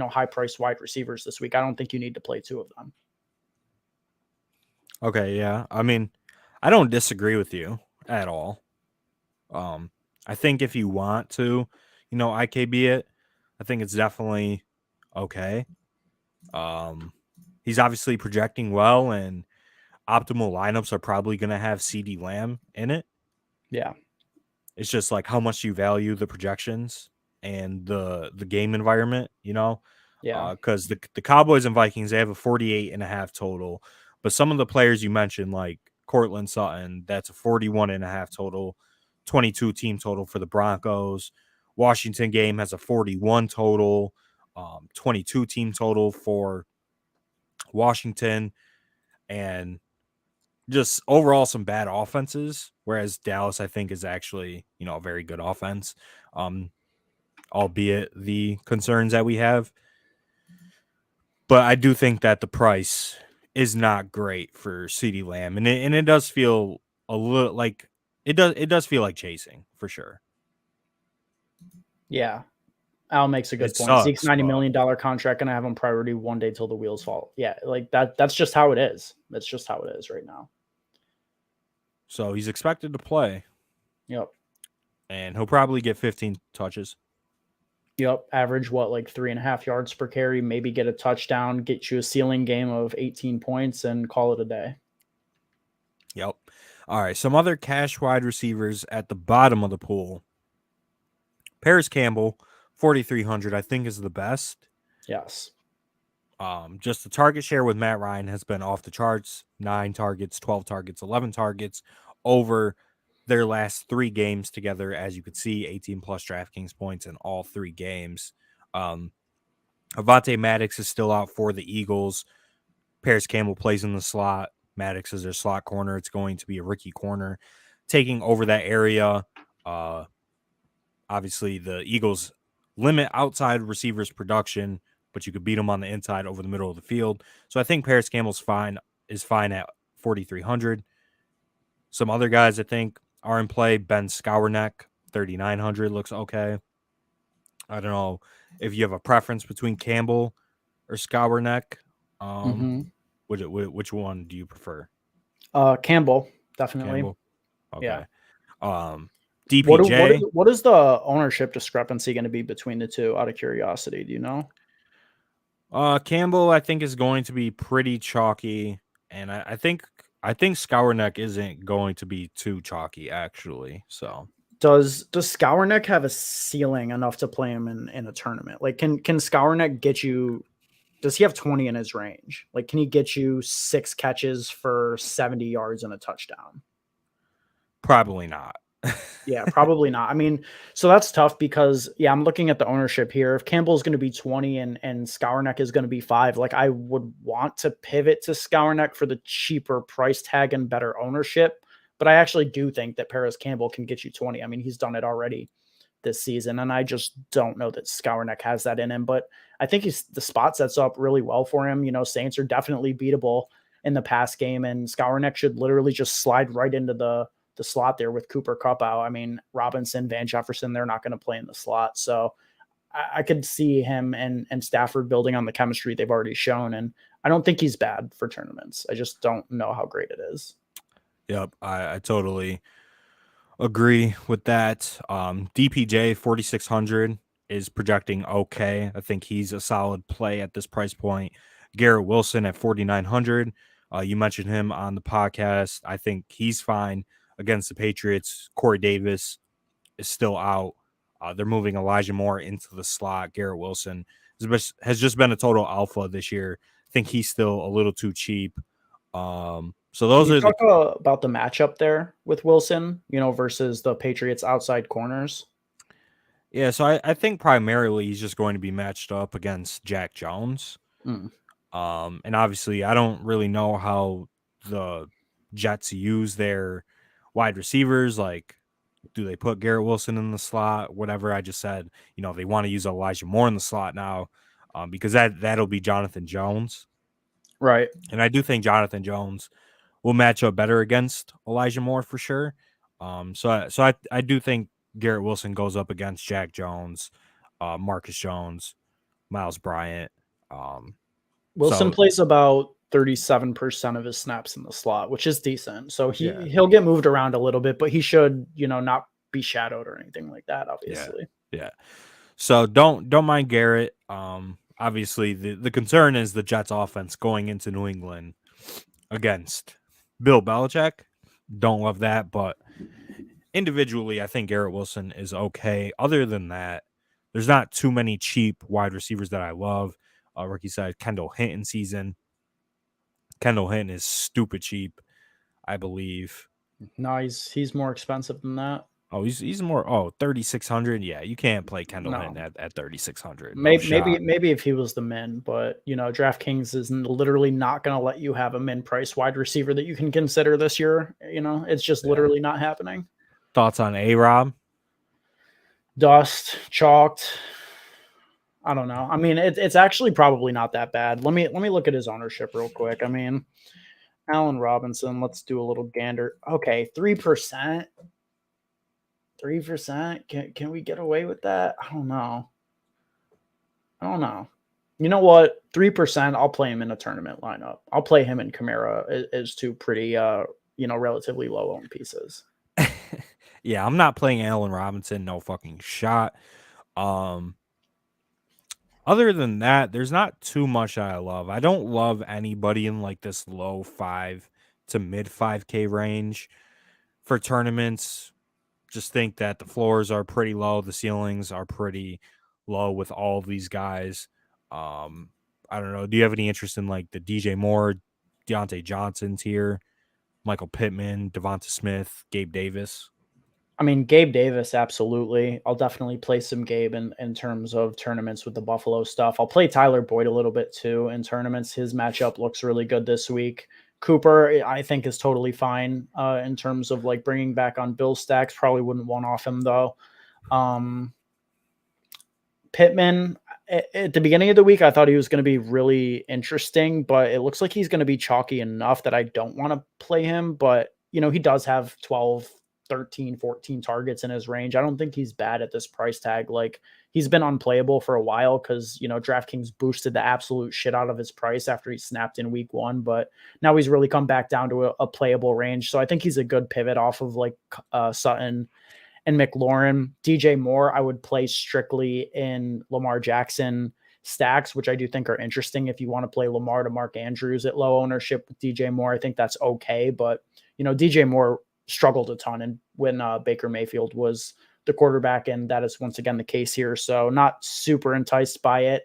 high priced wide receivers this week. I don't think you need to play two of them. Okay. Yeah. I mean, I don't disagree with you at all. I think if you want to, IKB it, I think it's definitely okay. He's obviously projecting well, and optimal lineups are probably going to have CeeDee Lamb in it. Yeah. It's just like how much you value the projections and the game environment, Yeah. Because the Cowboys and Vikings, they have a 48.5 total, but some of the players you mentioned, like Cortland Sutton, that's a 41.5 total, 22 team total for the Broncos. Washington game has a 41 total, 22 team total for Washington, and just overall some bad offenses, whereas Dallas, I think, is actually, a very good offense, albeit the concerns that we have. But I do think that the price is not great for CeeDee Lamb, and it does feel a little like it does feel like chasing for sure. Yeah. Al makes a good It point. Zeke's sucks, $90 but million contract, gonna have him priority one day till the wheels fall. Yeah, like that's just how it is. That's just how it is right now. so he's expected to play. Yep. And he'll probably get 15 touches. Yep. Average like 3.5 yards per carry, maybe get a touchdown, get you a ceiling game of 18 points, and call it a day. Yep. All right. Some other cash wide receivers at the bottom of the pool. Paris Campbell, 4,300, I think is the best. Yes. Just the target share with Matt Ryan has been off the charts. 9 targets, 12 targets, 11 targets over their last 3 games together. As you could see, 18 plus DraftKings points in all 3 games. Avonte Maddox is still out for the Eagles. Paris Campbell plays in the slot. Maddox is their slot corner. It's going to be a rookie corner taking over that area. Obviously, the Eagles limit outside receivers' production, but you could beat them on the inside over the middle of the field. So I think Paris Campbell's fine at 4,300. Some other guys I think are in play. Ben Skowronek, 3,900 looks okay. I don't know if you have a preference between Campbell or Skowronek. Which one do you prefer? Campbell, definitely. Campbell. Okay. Yeah. DPJ. What is the ownership discrepancy going to be between the two? Out of curiosity, do you know? Campbell, I think, is going to be pretty chalky, and I think Skowronek isn't going to be too chalky actually. So does Skowronek have a ceiling enough to play him in a tournament? Like, can Skowronek get you? Does he have 20 in his range? Like, can he get you 6 catches for 70 yards and a touchdown? Probably not. Yeah, probably not. I mean, so that's tough because, yeah, I'm looking at the ownership here. If Campbell's going to be 20 and Skowronek is going to be 5, like I would want to pivot to Skowronek for the cheaper price tag and better ownership. But I actually do think that Paris Campbell can get you 20. I mean, he's done it already this season, and I just don't know that Skowronek has that in him. But I think the spot sets up really well for him. Saints are definitely beatable in the pass game, and Skowronek should literally just slide right into the slot there with Cooper Kupp out. I mean, Robinson, Van Jefferson, they're not going to play in the slot. So I could see him and Stafford building on the chemistry they've already shown. And I don't think he's bad for tournaments. I just don't know how great it is. Yep. I totally agree with that. DPJ 4,600 is projecting okay. I think he's a solid play at this price point. Garrett Wilson at 4,900. You mentioned him on the podcast. I think he's fine against the Patriots. Corey Davis is still out. They're moving Elijah Moore into the slot. Garrett Wilson has just been a total alpha this year. I think he's still a little too cheap. So those Can you are talk about the matchup there with Wilson, versus the Patriots outside corners? Yeah, so I think primarily he's just going to be matched up against Jack Jones. Mm. And obviously I don't really know how the Jets use their wide receivers. Like, do they put Garrett Wilson in the slot? Whatever I just said, they want to use Elijah Moore in the slot now, because that'll be Jonathan Jones. Right. And I do think Jonathan Jones will match up better against Elijah Moore for sure. So I do think Garrett Wilson goes up against Jack Jones, Marcus Jones, Miles Bryant. Wilson plays about 37% of his snaps in the slot, which is decent. So he'll get moved around a little bit, but he should, not be shadowed or anything like that, obviously. Yeah. So don't mind Garrett. Obviously the concern is the Jets offense going into New England against Bill Belichick. Don't love that, but individually, I think Garrett Wilson is okay. Other than that, there's not too many cheap wide receivers that I love. Rookie side, Kendall Hinton season. Kendall Hinton is stupid cheap, I believe. No, he's more expensive than that. Oh, he's more 3,600. Yeah, you can't play Kendall Hinton at 3,600. Maybe if he was the min, but DraftKings is literally not going to let you have a min price wide receiver that you can consider this year. It's just literally not happening. Thoughts on A-Rob? Dust, chalked. I don't know. I mean, it's actually probably not that bad. Let me look at his ownership real quick. I mean, Allen Robinson. Let's do a little gander. Okay, 3%. 3%. Can we get away with that? I don't know. You know what? 3%. I'll play him in a tournament lineup. I'll play him in Kamara as two pretty, relatively low owned pieces. Yeah, I'm not playing Allen Robinson. No fucking shot. Other than that, there's not too much I love. I don't love anybody in like this low 5 to mid 5K range for tournaments. Just think that the floors are pretty low. The ceilings are pretty low with all of these guys. I don't know. Do you have any interest in like the DJ Moore, Deontay Johnson tier, Michael Pittman, Devonta Smith, Gabe Davis? I mean, Gabe Davis, absolutely. I'll definitely play some Gabe in terms of tournaments with the Buffalo stuff. I'll play Tyler Boyd a little bit too in tournaments. His matchup looks really good this week. Cooper, I think, is totally fine in terms of like bringing back on Bill stacks. Probably wouldn't want off him though. Pittman, at the beginning of the week, I thought he was going to be really interesting, but it looks like he's going to be chalky enough that I don't want to play him. But, he does have 12, 13, 14 targets in his range. I don't think he's bad at this price tag. Like, he's been unplayable for a while because, DraftKings boosted the absolute shit out of his price after he snapped in week 1, but now he's really come back down to a playable range. So I think he's a good pivot off of like Sutton and McLaurin. DJ Moore, I would play strictly in Lamar Jackson stacks, which I do think are interesting. If you want to play Lamar to Mark Andrews at low ownership with DJ Moore, I think that's okay. But, DJ Moore struggled a ton and when Baker Mayfield was the quarterback, and that is once again the case here. So not super enticed by it.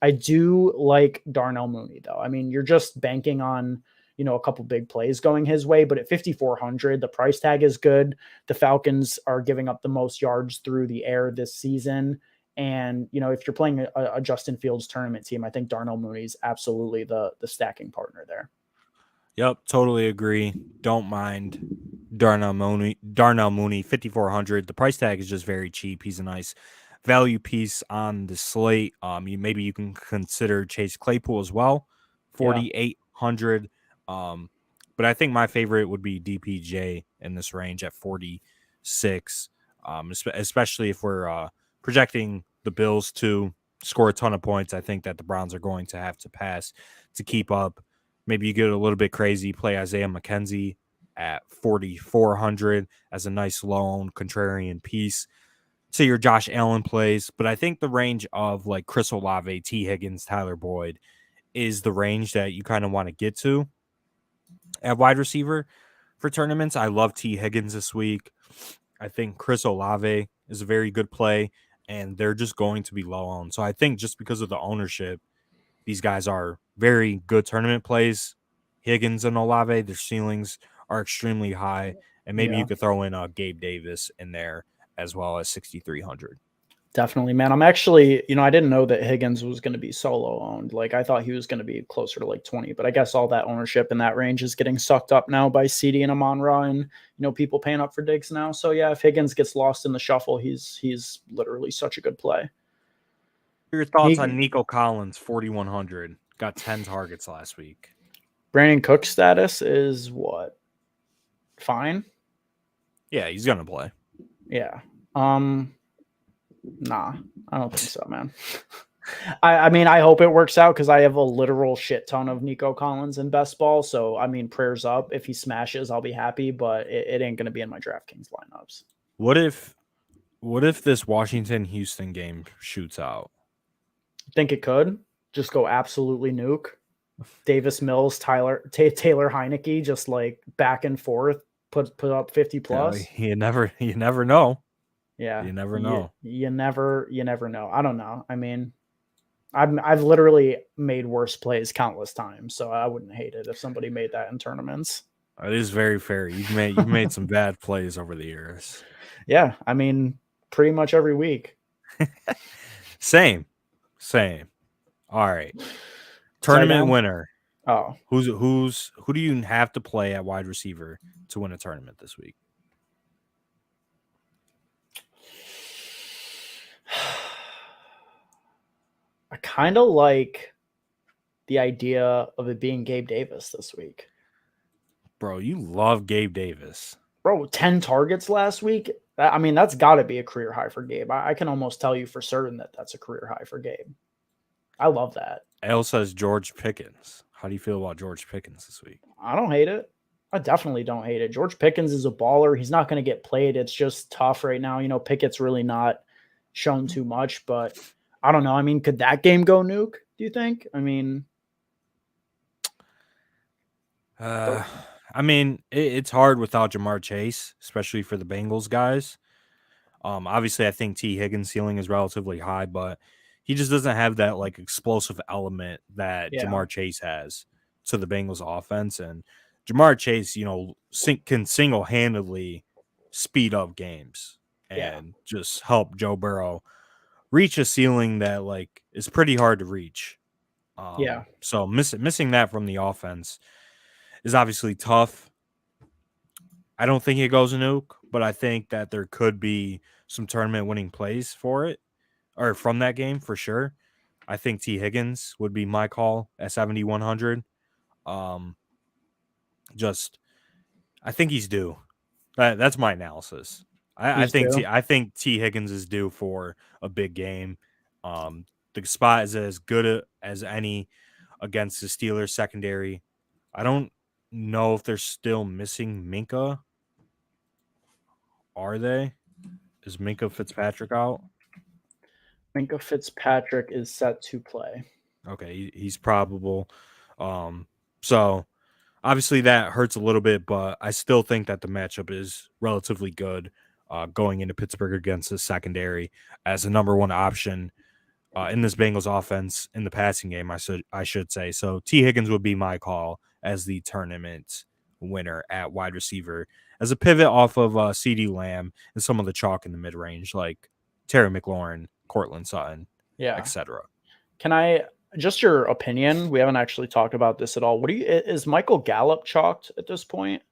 I do like Darnell Mooney though. I mean, you're just banking on, a couple big plays going his way, but at 5,400, the price tag is good. The Falcons are giving up the most yards through the air this season. And, if you're playing a Justin Fields tournament team, I think Darnell Mooney is absolutely the stacking partner there. Yep, totally agree. Don't mind Darnell Mooney, 5,400. The price tag is just very cheap. He's a nice value piece on the slate. Maybe you can consider Chase Claypool as well, 4,800. But I think my favorite would be DPJ in this range at 46. Especially if we're projecting the Bills to score a ton of points. I think that the Browns are going to have to pass to keep up. Maybe you get a little bit crazy, play Isaiah McKenzie at 4,400 as a nice loan contrarian piece. say your Josh Allen plays, but I think the range of like Chris Olave, T. Higgins, Tyler Boyd is the range that you kind of want to get to at wide receiver for tournaments. I love T. Higgins this week. I think Chris Olave is a very good play, and they're just going to be low owned. So I think just because of the ownership, these guys are very good tournament plays. Higgins and Olave, their ceilings are extremely high, and maybe you Yeah. could throw in Gabe Davis in there as well as 6,300. Definitely, man. I'm actually, I didn't know that Higgins was going to be solo owned. Like, I thought he was going to be closer to like 20, but I guess all that ownership in that range is getting sucked up now by CD and Amon-Ra and, people paying up for Diggs now. So, yeah, if Higgins gets lost in the shuffle, he's literally such a good play. Your thoughts on Nico Collins, 4,100, got 10 targets last week. Brandon Cook's status is what? Fine? Yeah, he's going to play. Yeah. Nah, I don't think so, man. I mean, I hope it works out because I have a literal shit ton of Nico Collins in best ball. So, I mean, prayers up. If he smashes, I'll be happy, but it ain't going to be in my DraftKings lineups. What if this Washington-Houston game shoots out? I think it could just go absolutely nuke. Davis Mills, Taylor Heineke, just like back and forth, put up 50 plus. You never know. Yeah, you never know. You never know. I don't know. I mean, I've literally made worse plays countless times, so I wouldn't hate it if somebody made that in tournaments. It is very fair. You've made some bad plays over the years. Yeah, I mean, pretty much every week. Same. All right. Tournament winner. Oh, who do you have to play at wide receiver to win a tournament this week? I kind of like the idea of it being Gabe Davis this week. Bro, you love Gabe Davis. Bro, 10 targets last week. I mean, that's got to be a career high for Gabe. I can almost tell you for certain that that's a career high for Gabe. I love that. L says George Pickens. How do you feel about George Pickens this week? I don't hate it. I definitely don't hate it. George Pickens is a baller. He's not going to get played. It's just tough right now. Pickett's really not shown too much, but I don't know. I mean, could that game go nuke, do you think? I mean, it's hard without Jamar Chase, especially for the Bengals guys. Obviously, I think T. Higgins' ceiling is relatively high, but he just doesn't have that like explosive element that Jamar Chase has to the Bengals offense. And Jamar Chase, can single-handedly speed up games and just help Joe Burrow reach a ceiling that like is pretty hard to reach. So missing that from the offense is obviously tough. I don't think it goes a nuke, but I think that there could be some tournament winning plays for it or from that game for sure. I think T. Higgins would be my call at 7,100. I think he's due. That's my analysis. I think T. Higgins is due for a big game. The spot is as good as any against the Steelers secondary. I don't know if they're still missing Minkah. Are they? Is Minkah Fitzpatrick out? Minkah Fitzpatrick is set to play. Okay, he's probable. So obviously that hurts a little bit, but I still think that the matchup is relatively good going into Pittsburgh against the secondary as a number one option in this Bengals offense in the passing game, I should say. So T. Higgins would be my call as the tournament winner at wide receiver as a pivot off of CeeDee Lamb and some of the chalk in the mid-range like Terry McLaurin, Cortland Sutton, etc. Can I just your opinion? We haven't actually talked about this at all. Is Michael Gallup chalked at this point?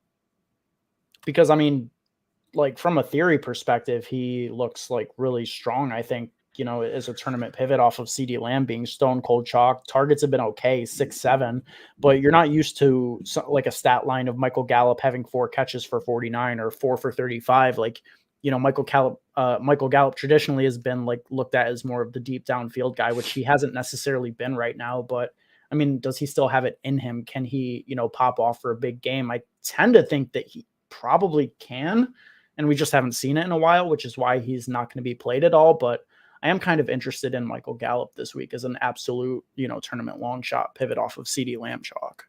Because I mean, like from a theory perspective, he looks like really strong. I think as a tournament pivot off of CeeDee Lamb being stone cold chalk. Targets have been okay, 6-7, but you're not used to like a stat line of Michael Gallup having 4 catches for 49 or 4 for 35. Like, Michael Gallup traditionally has been like looked at as more of the deep downfield guy, which he hasn't necessarily been right now. But I mean, does he still have it in him? Can he, pop off for a big game? I tend to think that he probably can. and we just haven't seen it in a while, which is why he's not going to be played at all. But I am kind of interested in Michael Gallup this week as an absolute, tournament long shot pivot off of CeeDee Lamb chalk.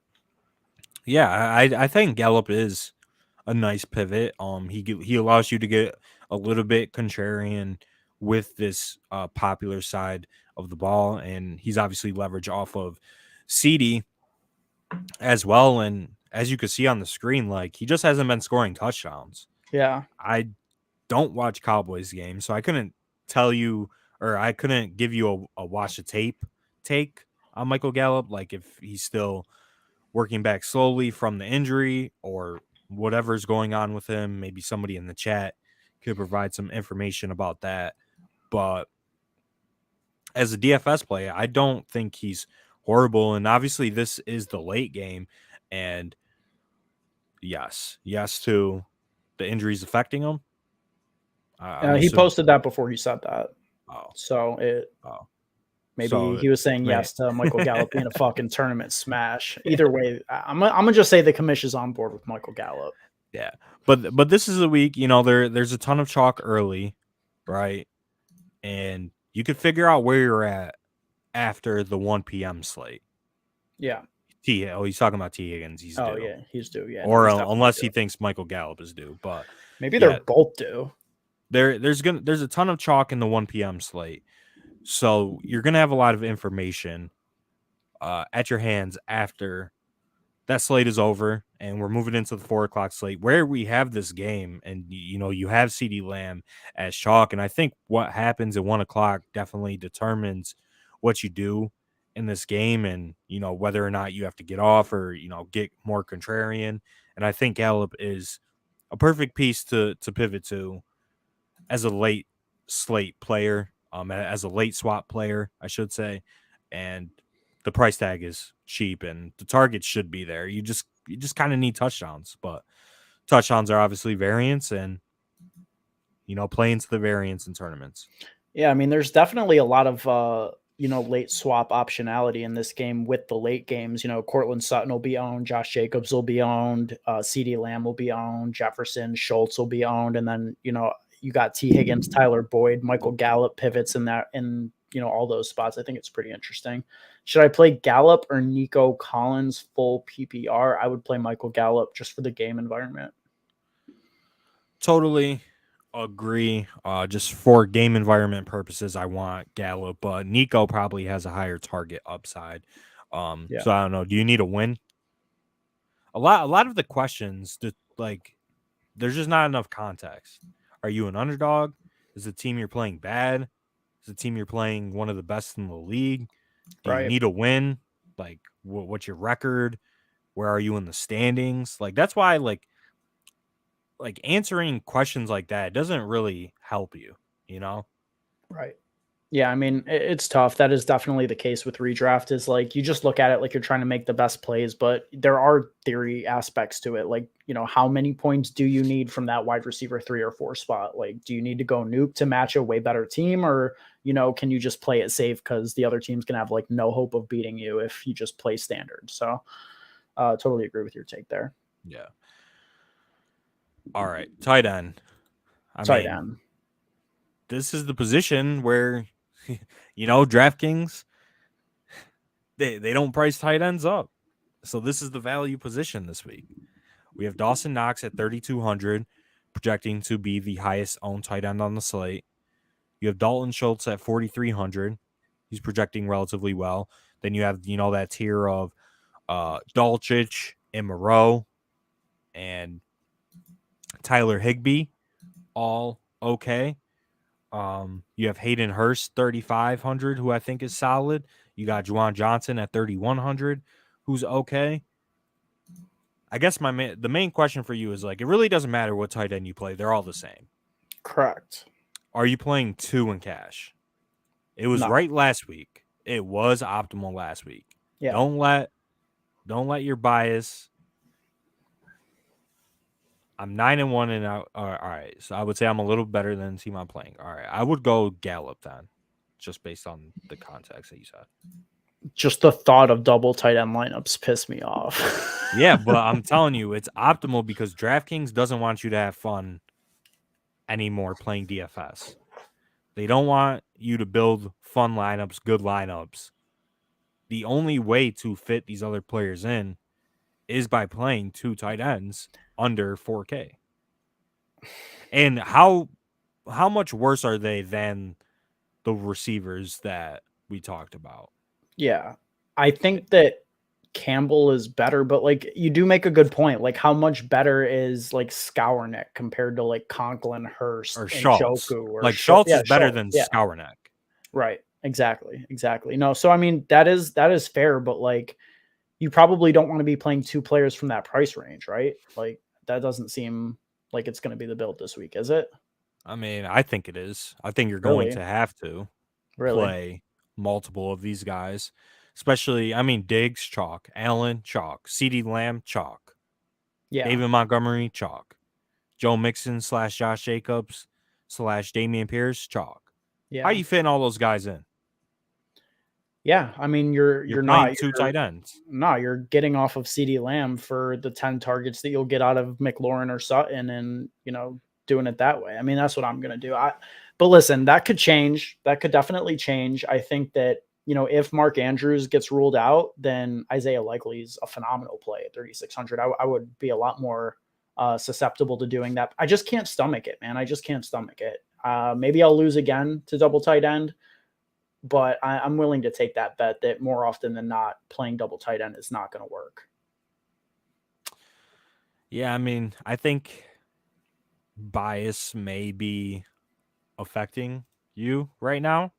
Yeah, I think Gallup is a nice pivot. He allows you to get a little bit contrarian with this popular side of the ball, and he's obviously leveraged off of CeeDee as well. And as you can see on the screen, like, he just hasn't been scoring touchdowns. Yeah, I don't watch Cowboys games, so I couldn't tell you, or I couldn't give you a watch the tape take on Michael Gallup, like if he's still working back slowly from the injury or whatever's going on with him. Maybe somebody in the chat could provide some information about that. But as a DFS play, I don't think he's horrible. And obviously this is the late game, and yes to the injuries affecting him. he posted that before he said that. Oh. So maybe he was saying yes to Michael Gallup being a fucking tournament smash. Either way, I'm gonna just say the commission's on board with Michael Gallup. Yeah, but this is a week, there's a ton of chalk early, right? And you could figure out where you're at after the 1 p.m. slate. Yeah. He's talking about T. Higgins. He's due. Yeah, he's due. Yeah, or unless he thinks Michael Gallup is due, but maybe they're both due. There's a ton of chalk in the 1 p.m. slate, so you're gonna have a lot of information at your hands after that slate is over, and we're moving into the 4 o'clock slate where we have this game, and you have CeeDee Lamb as chalk, and I think what happens at 1 o'clock definitely determines what you do in this game, and whether or not you have to get off or get more contrarian. And I think Gallup is a perfect piece to pivot to as a late slate player, as a late swap player, I should say, and the price tag is cheap and the targets should be there. You just kind of need touchdowns, but touchdowns are obviously variance, and play into the variance in tournaments. Yeah, I mean, there's definitely a lot of late swap optionality in this game with the late games. Cortland Sutton will be owned, Josh Jacobs will be owned, CeeDee Lamb will be owned, Jefferson Schultz will be owned, and then you got T. Higgins, Tyler Boyd, Michael Gallup pivots in all those spots. I think it's pretty interesting. Should I play Gallup or Nico Collins full PPR? I would play Michael Gallup just for the game environment. Totally agree. Just for game environment purposes, I want Gallup, but Nico probably has a higher target upside. So I don't know. Do you need a win? A lot of the questions, there's just not enough context. Are you an underdog? Is the team you're playing bad? Is the team you're playing one of the best in the league? Do you need a win? Like, what's your record? Where are you in the standings? Like, that's why, like answering questions like that doesn't really help you, Right. Yeah, I mean, it's tough. That is definitely the case with redraft, is like you just look at it like you're trying to make the best plays, but there are theory aspects to it. Like, how many points do you need from that wide receiver 3 or 4 spot? Like, do you need to go nuke to match a way better team, or, can you just play it safe because the other team's going to have like no hope of beating you if you just play standard? So totally agree with your take there. Yeah. All right. Tight end. Tight end. This is the position where, DraftKings, they don't price tight ends up. So this is the value position this week. We have Dawson Knox at 3,200, projecting to be the highest owned tight end on the slate. You have Dalton Schultz at 4,300. He's projecting relatively well. Then you have, that tier of Dolchich and Moreau and Tyler Higbee, all okay. You have Hayden Hurst, 3,500, who I think is solid. You got Juwan Johnson at 3,100, who's okay. I guess the main question for you is, like, it really doesn't matter what tight end you play. They're all the same. Correct. Are you playing 2 in cash? It was right last week. It was optimal last week. Yeah. Don't let your bias. I'm 9-1 and out. All right. So I would say I'm a little better than the team I'm playing. All right. I would go Gallup then, just based on the context that you said. Just the thought of double tight end lineups pissed me off. Yeah, but I'm telling you, it's optimal because DraftKings doesn't want you to have fun anymore playing DFS. They don't want you to build fun lineups, good lineups. The only way to fit these other players in is by playing 2 tight ends under 4K. And how much worse are they than the receivers that we talked about? Yeah. I think that Campbell is better, but like you do make a good point. Like how much better is like Skournick compared to like Conklin, Hurst, Or and Schultz. Joku or Like Schultz is better Schultz. than Yeah. Skournick. Right. Exactly. No, so I mean that is fair, but like you probably don't want to be playing 2 players from that price range, right? Like that doesn't seem like it's going to be the build this week, is it? I mean, I think it is. I think you're going Really? to have to Really? play multiple of these guys. Especially, I mean, Diggs, chalk. Allen, chalk. CeeDee Lamb, chalk. Yeah. David Montgomery, chalk. Joe Mixon / Josh Jacobs / Dameon Pierce, chalk. Yeah. How are you fitting all those guys in? Yeah, I mean you're playing not 2 tight ends. No, you're getting off of CeeDee Lamb for the 10 targets that you'll get out of McLaurin or Sutton and, doing it that way. I mean, that's what I'm going to do. But listen, that could change. That could definitely change. I think that, if Mark Andrews gets ruled out, then Isaiah Likely is a phenomenal play at 3,600. I would be a lot more susceptible to doing that. I just can't stomach it, man. I just can't stomach it. Maybe I'll lose again to double tight end, but I'm willing to take that bet that more often than not, playing double tight end is not going to work. Yeah, I mean, I think bias may be affecting you right now.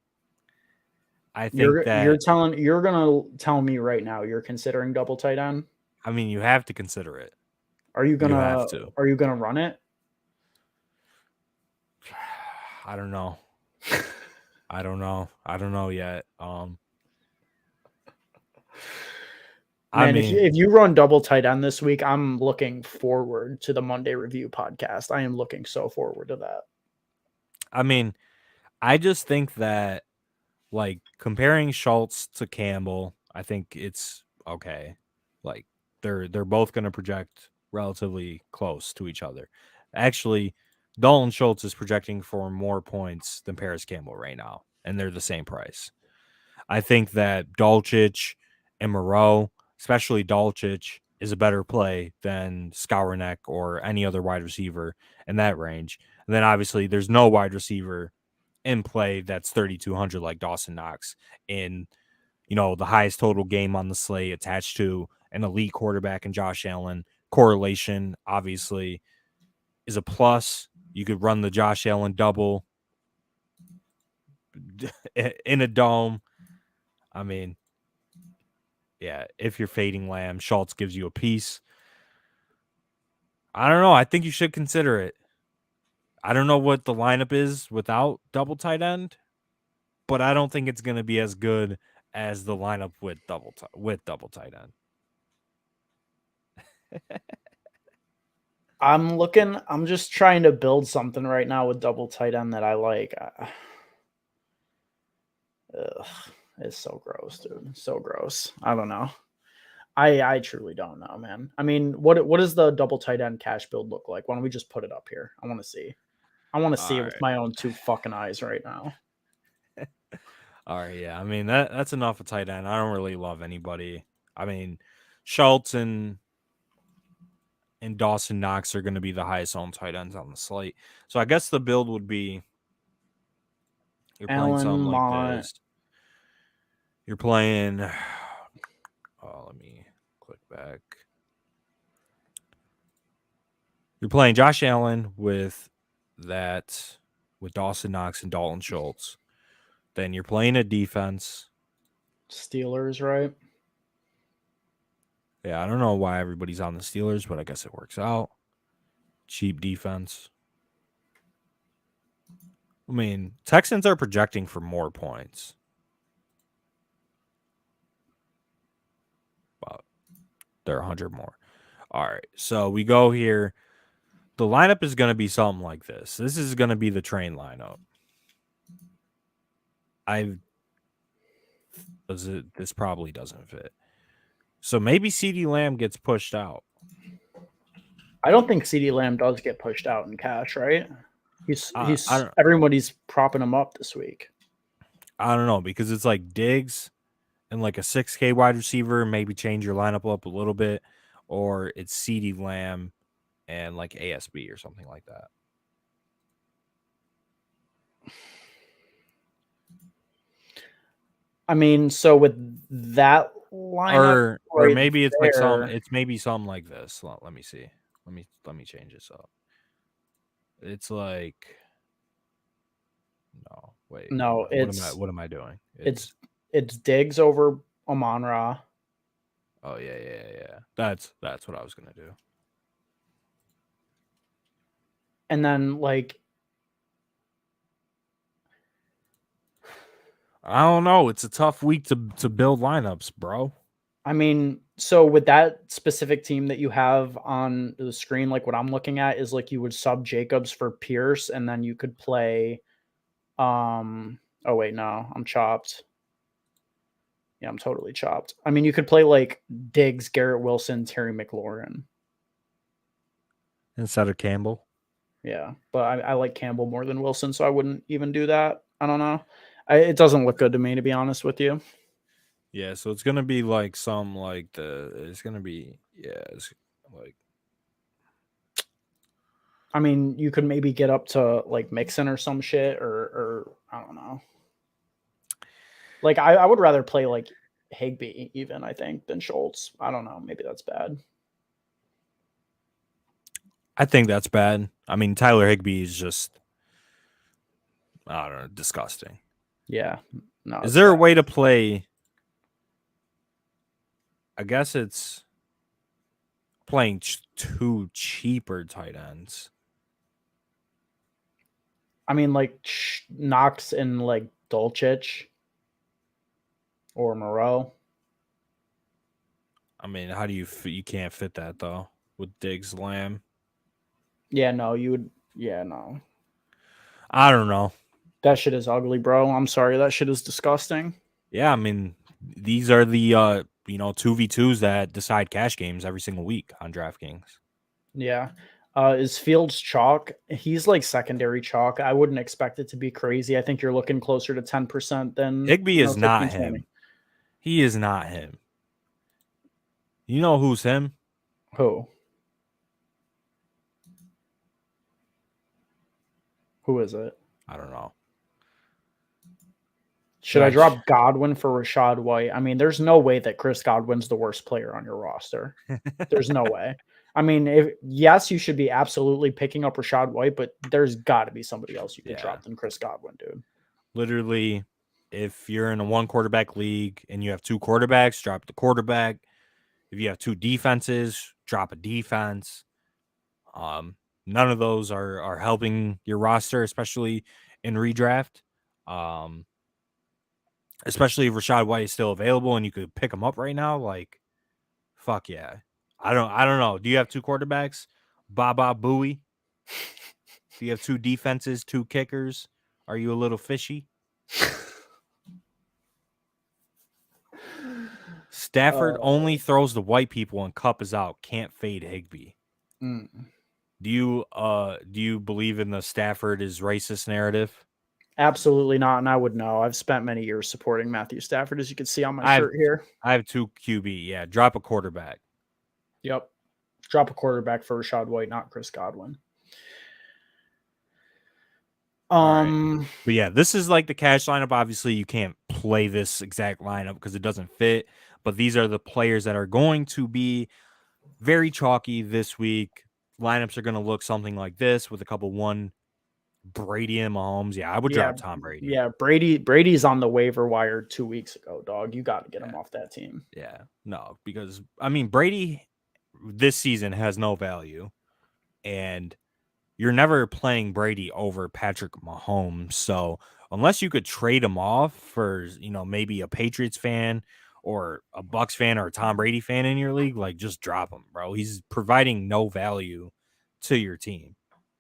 I think You're gonna tell me right now you're considering double tight end. I mean, you have to consider it. Are you You have to. run it? I don't know. I don't know yet. Man, if you run double tight end this week, I'm looking forward to the Monday review podcast. I am looking so forward to that. I mean, I just think that like comparing Schultz to Campbell, I think it's okay. Like they're both going to project relatively close to each other. Actually, Dalton Schultz is projecting for more points than Paris Campbell right now, and they're the same price. I think that Dulcich and Moreau, especially Dulcich, is a better play than Skournick or any other wide receiver in that range. And then obviously there's no wide receiver in play that's 3,200 like Dawson Knox in, the highest total game on the slate attached to an elite quarterback in Josh Allen. Correlation obviously is a plus. You could run the Josh Allen double in a dome. I mean, yeah, if you're fading Lamb, Schultz gives you a piece. I don't know. I think you should consider it. I don't know what the lineup is without double tight end, but I don't think it's going to be as good as the lineup with double tight end. I'm just trying to build something right now with double tight end that I like. It's so gross, dude. So gross. I don't know. I truly don't know, man. I mean, what does the double tight end cash build look like? Why don't we just put it up here? I want to see. I want to see it with my own 2 fucking eyes right now. All right, yeah. I mean, that's enough of tight end. I don't really love anybody. I mean, Schultz and Dawson Knox are going to be the highest owned tight ends on the slate. So I guess the build would be you're playing something like this. You're playing. Oh, let me click back. You're playing Josh Allen with Dawson Knox and Dalton Schultz. Then you're playing a defense. Steelers, right? Yeah, I don't know why everybody's on the Steelers, but I guess it works out. Cheap defense. I mean, Texans are projecting for more points. But they're 100 more. All right, so we go here. The lineup is going to be something like this. This is going to be the train lineup. This probably doesn't fit. So maybe CeeDee Lamb gets pushed out. I don't think CeeDee Lamb does get pushed out in cash, right? He's everybody's propping him up this week. I don't know, because it's like Diggs and like a 6K wide receiver, maybe change your lineup up a little bit, or it's CeeDee Lamb and like ASB or something like that. I mean, so with that lineup, or maybe it's like something like this. Let me see. Let me change this up. It's like no, wait. No, what am I doing? It's Diggs over Amon-Ra. Oh yeah. That's what I was gonna do. And then like I don't know. It's a tough week to build lineups, bro. I mean, so with that specific team that you have on the screen, like what I'm looking at is like you would sub Jacobs for Pierce, and then you could play. Oh wait, no, I'm chopped. Yeah, I'm totally chopped. I mean, you could play like Diggs, Garrett Wilson, Terry McLaurin Instead of Campbell. Yeah, but I like Campbell more than Wilson, so I wouldn't even do that. I don't know. It doesn't look good to me, to be honest with you. Yeah, so it's gonna be like it's gonna be it's like. I mean, you could maybe get up to like Mixon or some shit, or I don't know. Like I would rather play like Higbee even, I think, than Schultz. I don't know. Maybe that's bad. I think that's bad. I mean, Tyler Higbee is just, I don't know, disgusting. Yeah. No. Is there a way to play? I guess it's playing two cheaper tight ends. I mean, like Knox and like Dulcich or Moreau. I mean, how do you can't fit that though with Diggs, Lamb? Yeah, no, you would. Yeah, no. I don't know. That shit is ugly, bro. I'm sorry. That shit is disgusting. Yeah, I mean, these are the 2v2s that decide cash games every single week on DraftKings. Yeah. Is Fields chalk? He's like secondary chalk. I wouldn't expect it to be crazy. I think you're looking closer to 10% than Higbee is not 15, him. He is not him. You know who's him? Who? Who is it? I don't know. Should I drop Godwin for Rashad White? I mean, there's no way that Chris Godwin's the worst player on your roster. There's no way. I mean, yes, you should be absolutely picking up Rashad White, but there's got to be somebody else you could drop than Chris Godwin, dude. Literally, if you're in a one quarterback league and you have two quarterbacks, drop the quarterback. If you have two defenses, drop a defense. None of those are helping your roster, especially in redraft. Especially if Rashad White is still available and you could pick him up right now. Like, fuck yeah. I don't know. Do you have two quarterbacks? Baba Booey? Do you have two defenses, two kickers? Are you a little fishy? Stafford only throws to white people and Cup is out. Can't fade Higbee. Do you believe in the Stafford is racist narrative? Absolutely not, and I would know. I've spent many years supporting Matthew Stafford, as you can see on my shirt here. I have two QB. Yeah, drop a quarterback. Yep. Drop a quarterback for Rashad White, not Chris Godwin. Right. But yeah, this is like the cash lineup. Obviously, you can't play this exact lineup because it doesn't fit. But these are the players that are going to be very chalky this week. Lineups are going to look something like this with a couple one Brady and Mahomes. Yeah, I would drop Tom Brady. Yeah, Brady's on the waiver wire 2 weeks ago, dog. You got to get him off that team. Yeah, no, because I mean Brady this season has no value, and you're never playing Brady over Patrick Mahomes. So unless you could trade him off for, maybe a Patriots fan or a Bucks fan or a Tom Brady fan in your league, like just drop him, bro. He's providing no value to your team.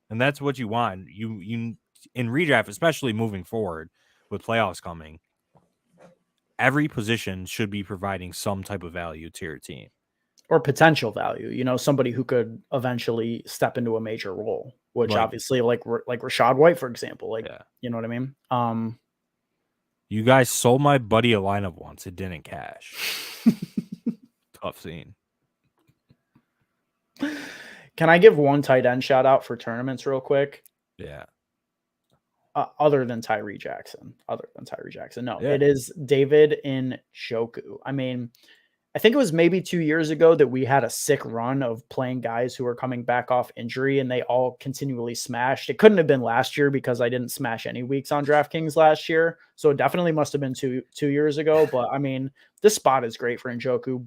And that's what you want. You in redraft, especially moving forward with playoffs coming, every position should be providing some type of value to your team. Or potential value, somebody who could eventually step into a major role. which obviously like Rashad White, for example, like, you know what I mean? You guys sold my buddy a lineup once. It didn't cash. Tough scene. Can I give one tight end shout out for tournaments real quick? Yeah. Other than Tyree Jackson. No, it is David Njoku. I mean, I think it was maybe 2 years ago that we had a sick run of playing guys who were coming back off injury and they all continually smashed. It couldn't have been last year because I didn't smash any weeks on DraftKings last year. So it definitely must have been two years ago. But I mean, this spot is great for Njoku.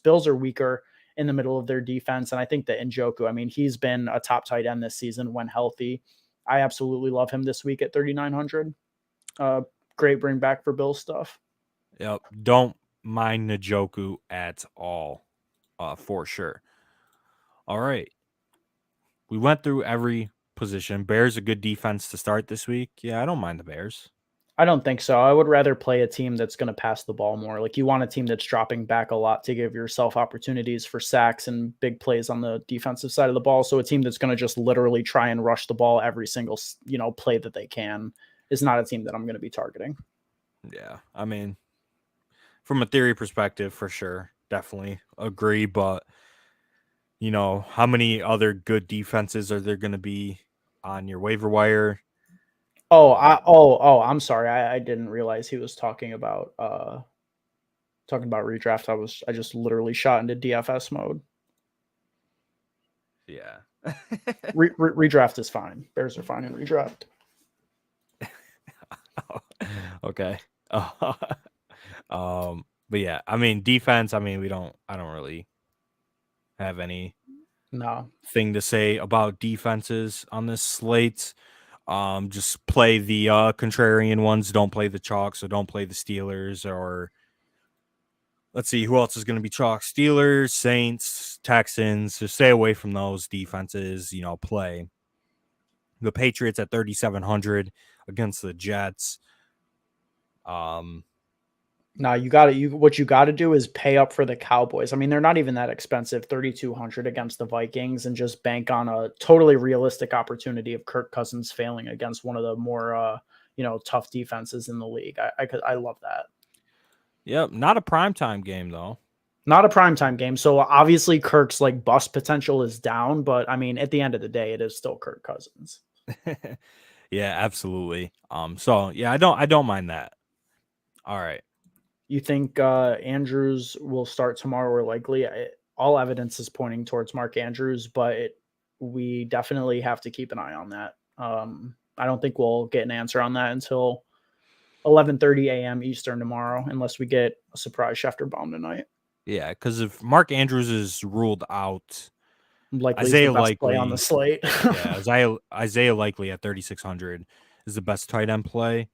Bills are weaker in the middle of their defense. And I think that Njoku, I mean, he's been a top tight end this season when healthy. I absolutely love him this week at 3,900. Great bring back for Bills stuff. Yep. Don't mind Njoku at all, for sure. All right. We went through every position. Bears a good defense to start this week. Yeah, I don't mind the Bears. I don't think so. I would rather play a team that's going to pass the ball more. Like you want a team that's dropping back a lot to give yourself opportunities for sacks and big plays on the defensive side of the ball. So a team that's going to just literally try and rush the ball every single, play that they can is not a team that I'm going to be targeting. Yeah. I mean, from a theory perspective, for sure, definitely agree. But, how many other good defenses are there going to be on your waiver wire? I'm sorry. I didn't realize he was talking about redraft. I just literally shot into DFS mode. Yeah. Redraft is fine. Bears are fine in redraft. Okay. But yeah, I mean, defense, I don't really have any thing to say about defenses on this slate. Just play the contrarian ones. Don't play the chalk. So don't play the Steelers, or let's see who else is going to be chalk. Steelers, Saints, Texans. Just stay away from those defenses. Play the Patriots at 3,700 against the Jets. Now what you got to do is pay up for the Cowboys. I mean, they're not even that expensive, 3,200 against the Vikings, and just bank on a totally realistic opportunity of Kirk Cousins failing against one of the more, tough defenses in the league. I love that. Yep. Not a primetime game though. Not a primetime game. So obviously Kirk's like bust potential is down, but I mean, at the end of the day, it is still Kirk Cousins. Yeah, absolutely. So yeah, I don't mind that. All right. You think Andrews will start tomorrow or likely? All evidence is pointing towards Mark Andrews, but we definitely have to keep an eye on that. I don't think we'll get an answer on that until 11:30 a.m. Eastern tomorrow, unless we get a surprise Schefter-Baum tonight. Yeah, because if Mark Andrews is ruled out, likely Isaiah Likely on the slate. Yeah, Isaiah Likely at 3,600 is the best tight end play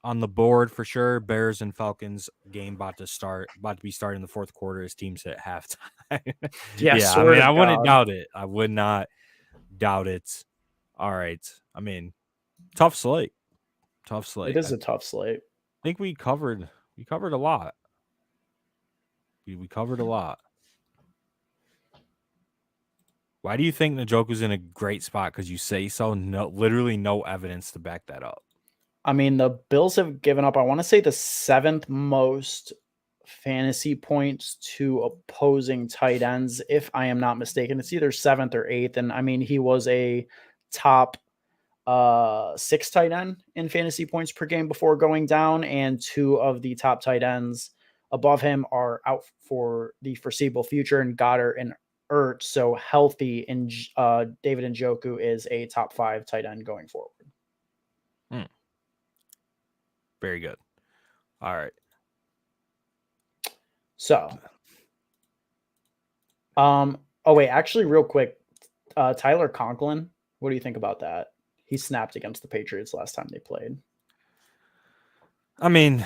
on the board for sure. Bears and Falcons game about to be starting in the fourth quarter as teams hit halftime. Yeah, I mean, I wouldn't doubt it. I would not doubt it. All right. I mean, tough slate. It is a tough slate. I think we covered a lot. We covered a lot. Why do you think Njoku's in a great spot? Because you say so. No, literally no evidence to back that up. I mean, the Bills have given up, I want to say, the 7th most fantasy points to opposing tight ends, if I am not mistaken. It's either 7th or 8th. And I mean, he was a top 6 tight end in fantasy points per game before going down. And 2 of the top tight ends above him are out for the foreseeable future, and Goddard and Ertz. So healthy, and David Njoku is a top 5 tight end going forward. Very good. All right. So, wait, actually, real quick, Tyler Conklin, what do you think about that? He snapped against the Patriots last time they played. I mean,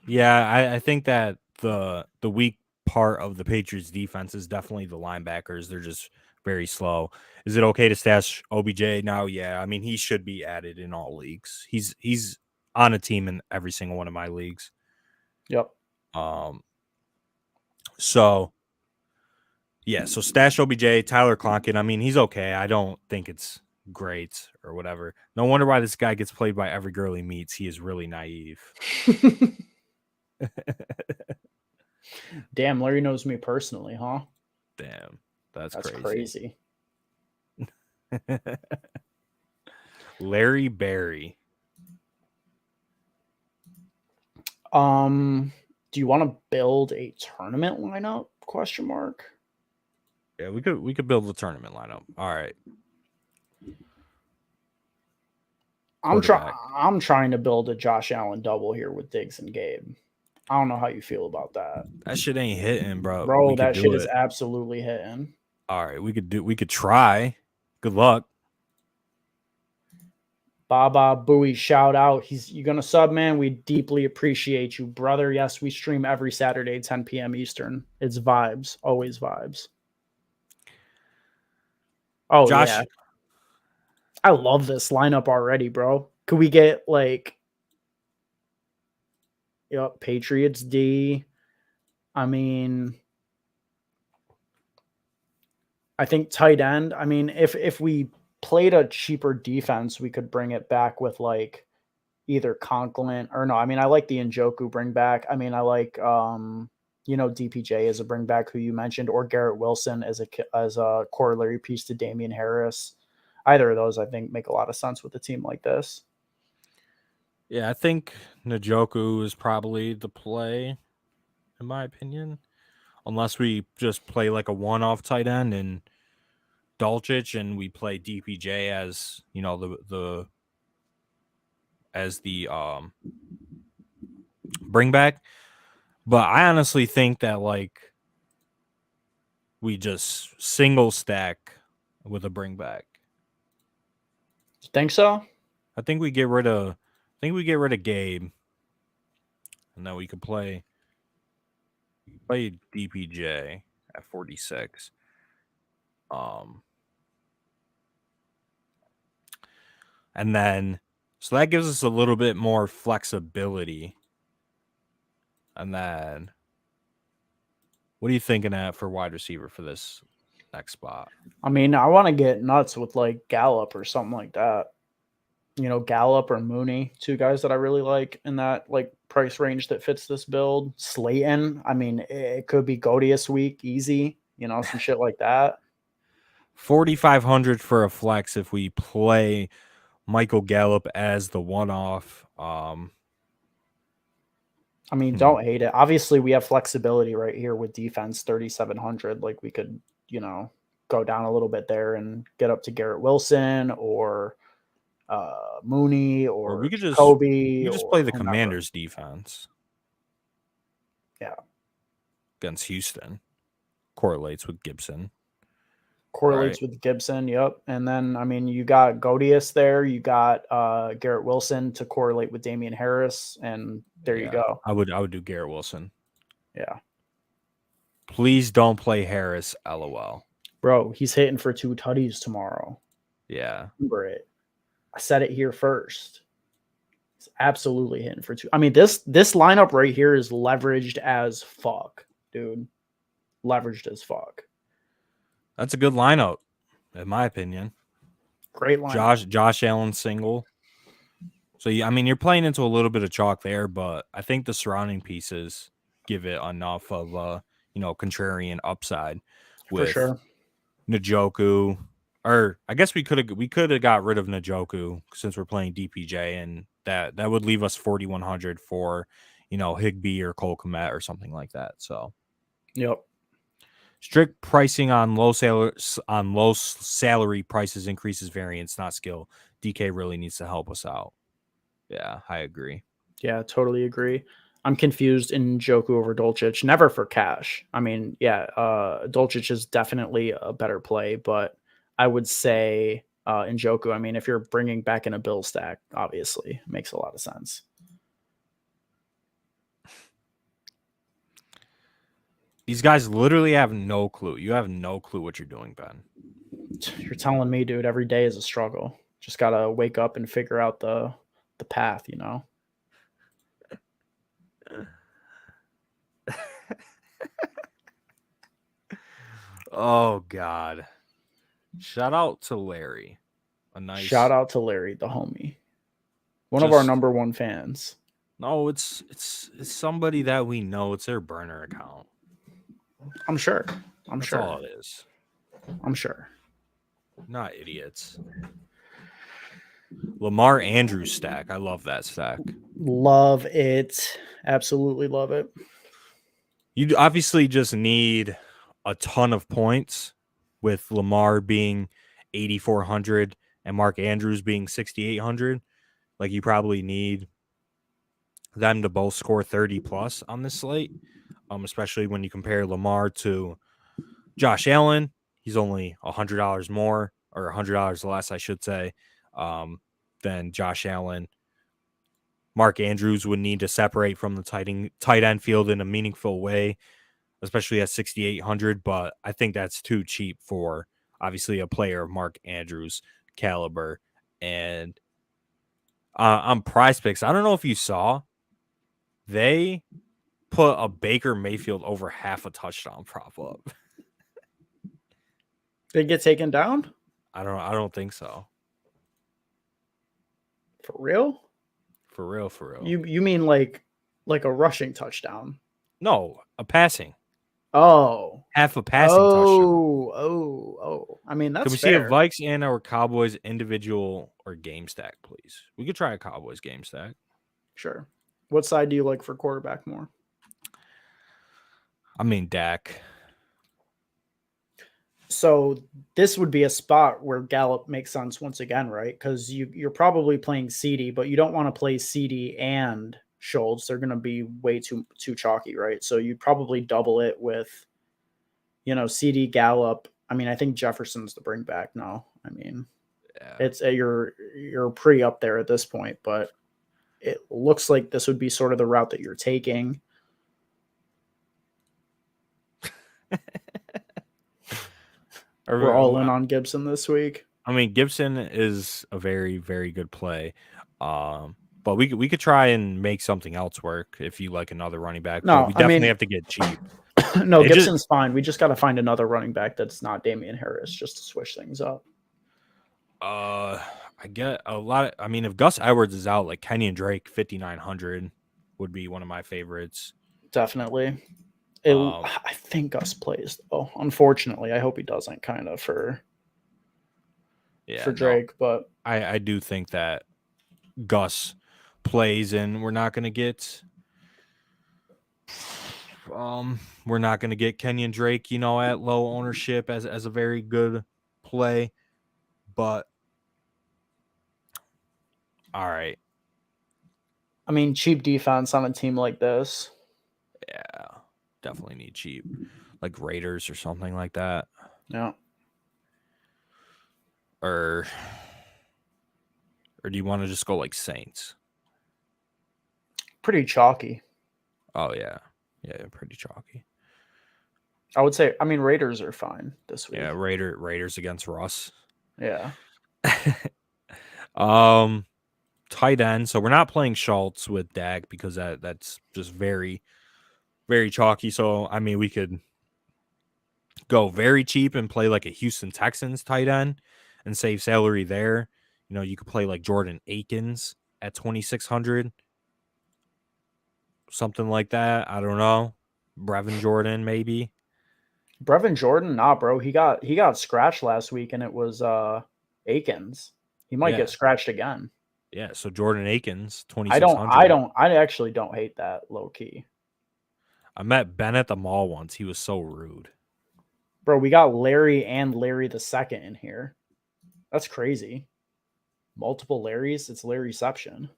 yeah, I think that the weak part of the Patriots defense is definitely the linebackers. They're just very slow. Is it okay to stash OBJ now? Yeah, I mean, he should be added in all leagues. He's on a team in every single one of my leagues. Yep. So Yeah, so stash OBJ, Tyler Conklin. I mean, he's okay. I don't think it's great or whatever. No wonder why this guy gets played by every girl he meets. He is really naive. Damn, Larry knows me personally, huh? Damn, that's crazy. Larry Berry. Do you want to build a tournament lineup? Question mark. Yeah, we could build a tournament lineup. All right. I'm trying to build a Josh Allen double here with Diggs and Gabe. I don't know how you feel about that. That shit ain't hitting, bro. Bro, that shit is absolutely hitting. All right, we could try. Good luck. Baba Booey, shout out. You gonna sub, man? We deeply appreciate you, brother. Yes, we stream every Saturday, 10 p.m. Eastern. It's vibes, always vibes. Oh, Josh, yeah. I love this lineup already, bro. Could we get Patriots D? I mean, I think tight end. I mean, if we played a cheaper defense, we could bring it back with either Conklin or no. I mean, I like the Njoku bring back. I mean, I like DPJ as a bring back who you mentioned, or Garrett Wilson as a corollary piece to Damian Harris. Either of those, I think, make a lot of sense with a team like this. Yeah, I think Njoku is probably the play, in my opinion. Unless we just play like a one-off tight end and Dulcich, and we play DPJ as the bring back. But I honestly think that we just single stack with a bring back. You think so? I think we get rid of Gabe, and then we could play DPJ at 46. And then so that gives us a little bit more flexibility. And then what are you thinking at for wide receiver for this next spot? I mean, I want to get nuts with Gallup or something like that. Gallup or Mooney, two guys that I really like in that price range that fits this build. Slayton, I mean, it could be Godius week, easy, some shit like that. 4,500 for a flex if we play Michael Gallup as the one-off. I mean, don't hate it. Obviously, we have flexibility right here with defense 3,700. We could, go down a little bit there and get up to Garrett Wilson or Mooney or we could just play the Commanders defense. Yeah. Against Houston. Correlates with Gibson. With Gibson, yep. And then, I mean, you got Godius there. You got Garrett Wilson to correlate with Damian Harris, and there you go. I would do Garrett Wilson. Yeah. Please don't play Harris, LOL. Bro, he's hitting for 2 tutties tomorrow. Yeah. Remember it. I said it here first. He's absolutely hitting for 2. I mean, this lineup right here is leveraged as fuck, dude. Leveraged as fuck. That's a good lineup, in my opinion. Great lineup. Josh Allen single. So, I mean, you're playing into a little bit of chalk there, but I think the surrounding pieces give it enough of contrarian upside with for sure. Njoku. Or I guess we could have got rid of Njoku since we're playing DPJ, and that would leave us 4,100 for Higbee or Cole Kmet or something like that. So, yep. Strict pricing on low salary prices increases variance, not skill. DK really needs to help us out. Yeah, I agree. Yeah, totally agree. I'm confused in Njoku over Dulcich. Never for cash. I mean, yeah, Dulcich is definitely a better play, but I would say Njoku. I mean, if you're bringing back in a bill stack, obviously, it makes a lot of sense. These guys literally have no clue. You have no clue what you're doing, Ben. You're telling me, dude, every day is a struggle. Just got to wake up and figure out the path, Oh God! Shout out to Larry. A nice shout out to Larry, the homie, one of our just number one fans. no. It's somebody that we know. It's their burner account. I'm sure. That's all it is. I'm sure. Not idiots. Lamar Andrews stack. I love that stack. Love it. Absolutely love it. You obviously just need a ton of points with Lamar being 8,400 and Mark Andrews being 6,800. Like you probably need them to both score 30 plus on this slate, especially when you compare Lamar to Josh Allen. He's only $100 more or $100 less, I should say, than Josh Allen. Mark Andrews would need to separate from the tight end field in a meaningful way, especially at 6,800. But I think that's too cheap for obviously a player of Mark Andrews' caliber. And on Prize Picks, I don't know if you saw, they put a Baker Mayfield over half a touchdown prop up. Did it get taken down? I don't think so. For real? For real. You mean like a rushing touchdown? No, a passing. Oh. Half a passing touchdown. Oh. I mean, that's Can we fair. see a Vikes and our Cowboys individual or game stack, please? We could try a Cowboys game stack. Sure. What side do you like for quarterback more? I mean, Dak. So this would be a spot where Gallup makes sense once again, right? Because you're probably playing CD, but you don't want to play CD and Schultz. They're going to be way too chalky, right? So you'd probably double it with, CD, Gallup. I mean, I think Jefferson's the bring back now. I mean, it's you're pretty up there at this point, but it looks like this would be sort of the route that you're taking. We're all in on Gibson this week. I mean, Gibson is a very, very good play. But we could try and make something else work if you like another running back. No, but we definitely have to get cheap. No, Gibson's fine. We just got to find another running back that's not Damian Harris just to switch things up. I get a lot. I mean, if Gus Edwards is out, like Kenyon Drake, 5,900 would be one of my favorites. Definitely. I think Gus plays though. Unfortunately, I hope he doesn't. Kind of for Drake, but I do think that Gus plays, and we're not going to get Kenyon Drake, at low ownership as a very good play. But all right. I mean, cheap defense on a team like this. Yeah, definitely need cheap, like Raiders or something like that. Yeah. Or do you want to just go like Saints? Pretty chalky. Oh yeah, pretty chalky. I would say. I mean, Raiders are fine this week. Yeah, Raiders against Russ. Yeah. Tight end. So we're not playing Schultz with Dak because that's just very, very chalky. So I mean, we could go very cheap and play like a Houston Texans tight end and save salary there. You could play like Jordan Akins at 2,600, something like that. I don't know. Brevin Jordan maybe. Brevin Jordan, nah, bro. He got scratched last week, and it was Akins. He might get scratched again. Yeah, so Jordan Akins, 2,600. I actually don't hate that low key. I met Ben at the mall once. He was so rude. Bro, we got Larry and Larry the second in here. That's crazy. Multiple Larrys. It's Larryception.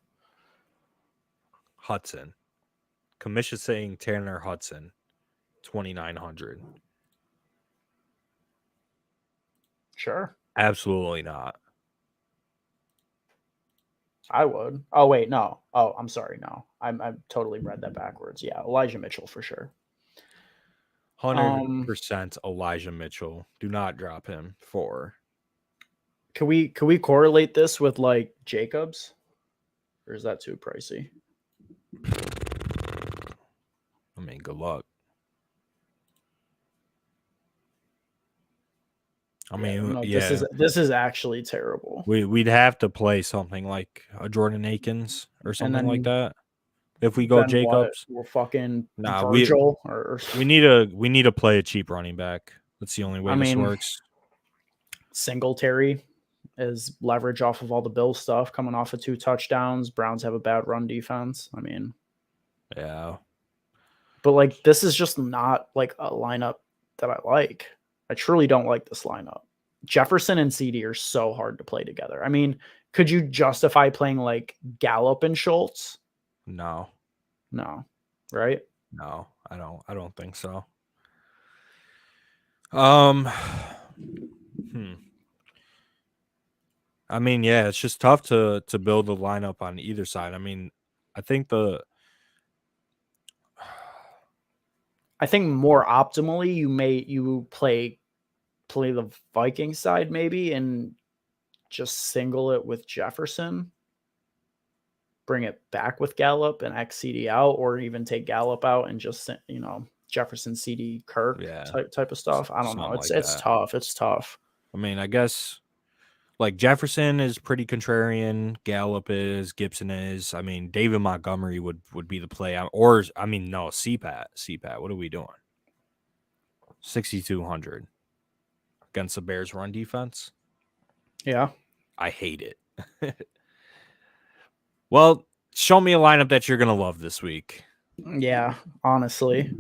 Hudson. Commission saying Tanner Hudson, 2,900. Sure. Absolutely not. I would. Oh, wait, no. Oh, I'm sorry. No, I'm totally read that backwards. Yeah, Elijah Mitchell for sure. 100% Elijah Mitchell. Do not drop him for. Can we correlate this with like Jacobs? Or is that too pricey? I mean, good luck. I mean, no, yeah, this is actually terrible. we'd have to play something like a Jordan Akins or And something like then that if we go then what? Jacobs. We're fucking Nah, Virgil or we need to play a cheap running back. That's the only way I this mean works. Singletary is leverage off of all the Bill stuff coming off of 2 touchdowns. Browns have a bad run defense. I mean, Yeah. but like this is just not like a lineup that I like. I truly don't like this lineup. Jefferson and CD are so hard to play together. I mean, could you justify playing like Gallup and Schultz? No. No, right? No, I don't think so. Hmm. I mean, yeah, it's just tough to build a lineup on either side. I mean, I think more optimally you play the Viking side maybe and just single it with Jefferson. Bring it back with Gallup and X CD out, or even take Gallup out and just Jefferson CD Kirk yeah, type of stuff. I don't know. something like It's that. tough. It's tough. I mean, I guess like Jefferson is pretty contrarian. Gallup is. Gibson is. I mean, David Montgomery would be the play. Or I mean, no, CPAT. What are we doing? 6,200 against the Bears' run defense. Yeah. I hate it. Well, show me a lineup that you're gonna love this week. Yeah, honestly.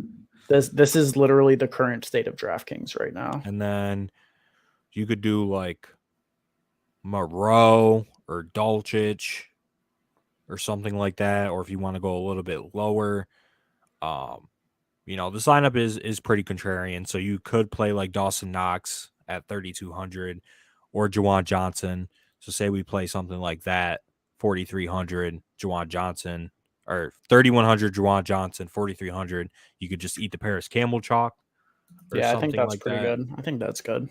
This is literally the current state of DraftKings right now. And then you could do like Moreau or Dulcich or something like that. Or if you want to go a little bit lower, this lineup is pretty contrarian. So you could play like Dawson Knox at 3,200 or Juwan Johnson. So say we play something like that, 4,300 Juwan Johnson or 3,100 Juwan Johnson, 4,300. You could just eat the Paris Campbell chalk or Yeah, I think something that's like pretty that. good. I think that's good.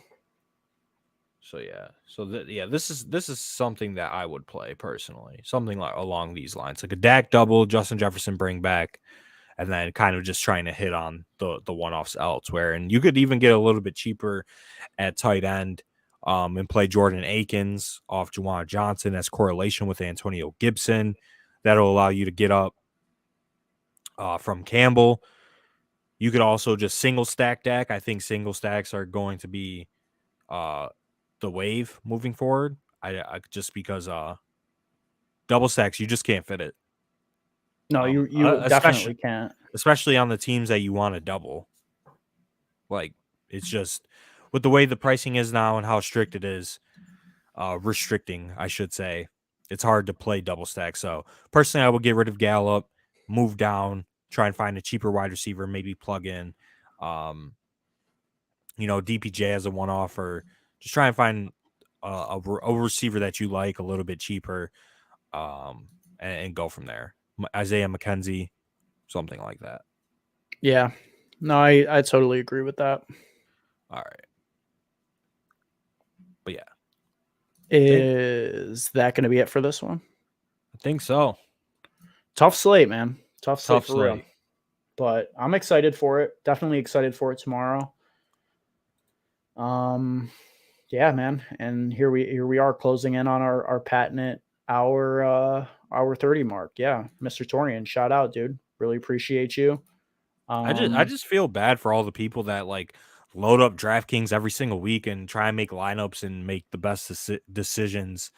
So this is something that I would play personally. Something like along these lines, like a Dak double, Justin Jefferson bring back, and then kind of just trying to hit on the one-offs elsewhere. And you could even get a little bit cheaper at tight end and play Jordan Akins off Juwan Johnson as correlation with Antonio Gibson. That'll allow you to get up from Campbell. You could also just single stack Dak. I think single stacks are going to be the wave moving forward. I just because double stacks, you just can't fit it. No, you definitely can't. Especially on the teams that you want to double. Like, it's just with the way the pricing is now and how strict it is, restricting, I should say, it's hard to play double stack. So personally, I would get rid of Gallup, move down, try and find a cheaper wide receiver, maybe plug in, DPJ as a one-off, or just try and find a receiver that you like a little bit cheaper, and go from there. Isaiah McKenzie, something like that. Yeah. No, I totally agree with that. All right. But yeah. Is that going to be it for this one? I think so. Tough slate, man. Tough slate for slate. real. But I'm excited for it. Definitely excited for it tomorrow. Yeah, man. And here we are closing in on our patented hour 30 mark. Yeah. Mr. Torian, shout out, dude. Really appreciate you. I just feel bad for all the people that like load up DraftKings every single week and try and make lineups and make the best decisions.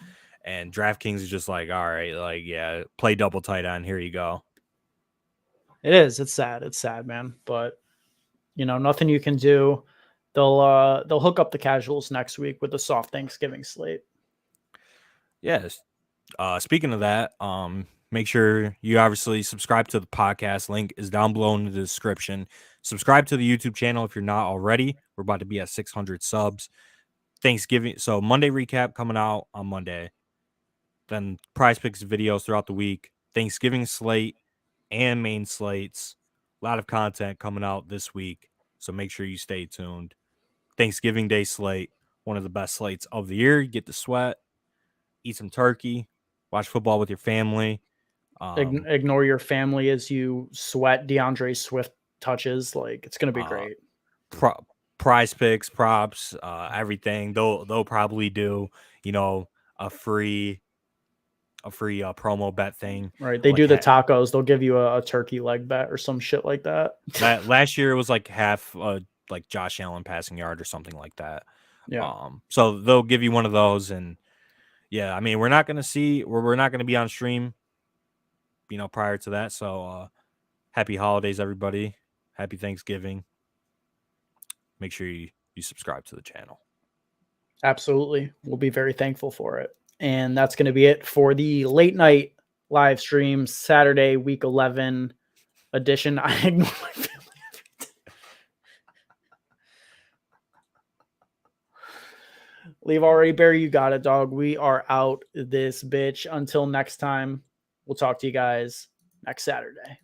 And DraftKings is just like, all right, like, yeah, play double tight end. Here you go. It is. It's sad. It's sad, man. But nothing you can do. They'll hook up the casuals next week with a soft Thanksgiving slate. Yes. Speaking of that, make sure you obviously subscribe to the podcast. Link is down below in the description. Subscribe to the YouTube channel if you're not already. We're about to be at 600 subs. Thanksgiving. So Monday recap coming out on Monday. Then prize picks videos throughout the week. Thanksgiving slate and main slates. A lot of content coming out this week. So make sure you stay tuned. Thanksgiving Day slate. One of the best slates of the year. You get to sweat. Eat some turkey. Watch football with your family. Ignore your family as you sweat DeAndre Swift touches. Like, it's going to be great. Prize Picks, props, everything. They'll probably do, a free promo bet thing. Right. They like do the tacos. They'll give you a turkey leg bet or some shit like that. last year it was like half like Josh Allen passing yard or something like that. Yeah. So they'll give you one of those, and yeah, I mean we're not gonna be on stream, prior to that. So happy holidays, everybody. Happy Thanksgiving. Make sure you subscribe to the channel. Absolutely. We'll be very thankful for it. And that's going to be it for the late night live stream, Saturday, week 11 edition. I ignore my family every day. Leave already, Barry. You got it, dog. We are out this bitch. Until next time, we'll talk to you guys next Saturday.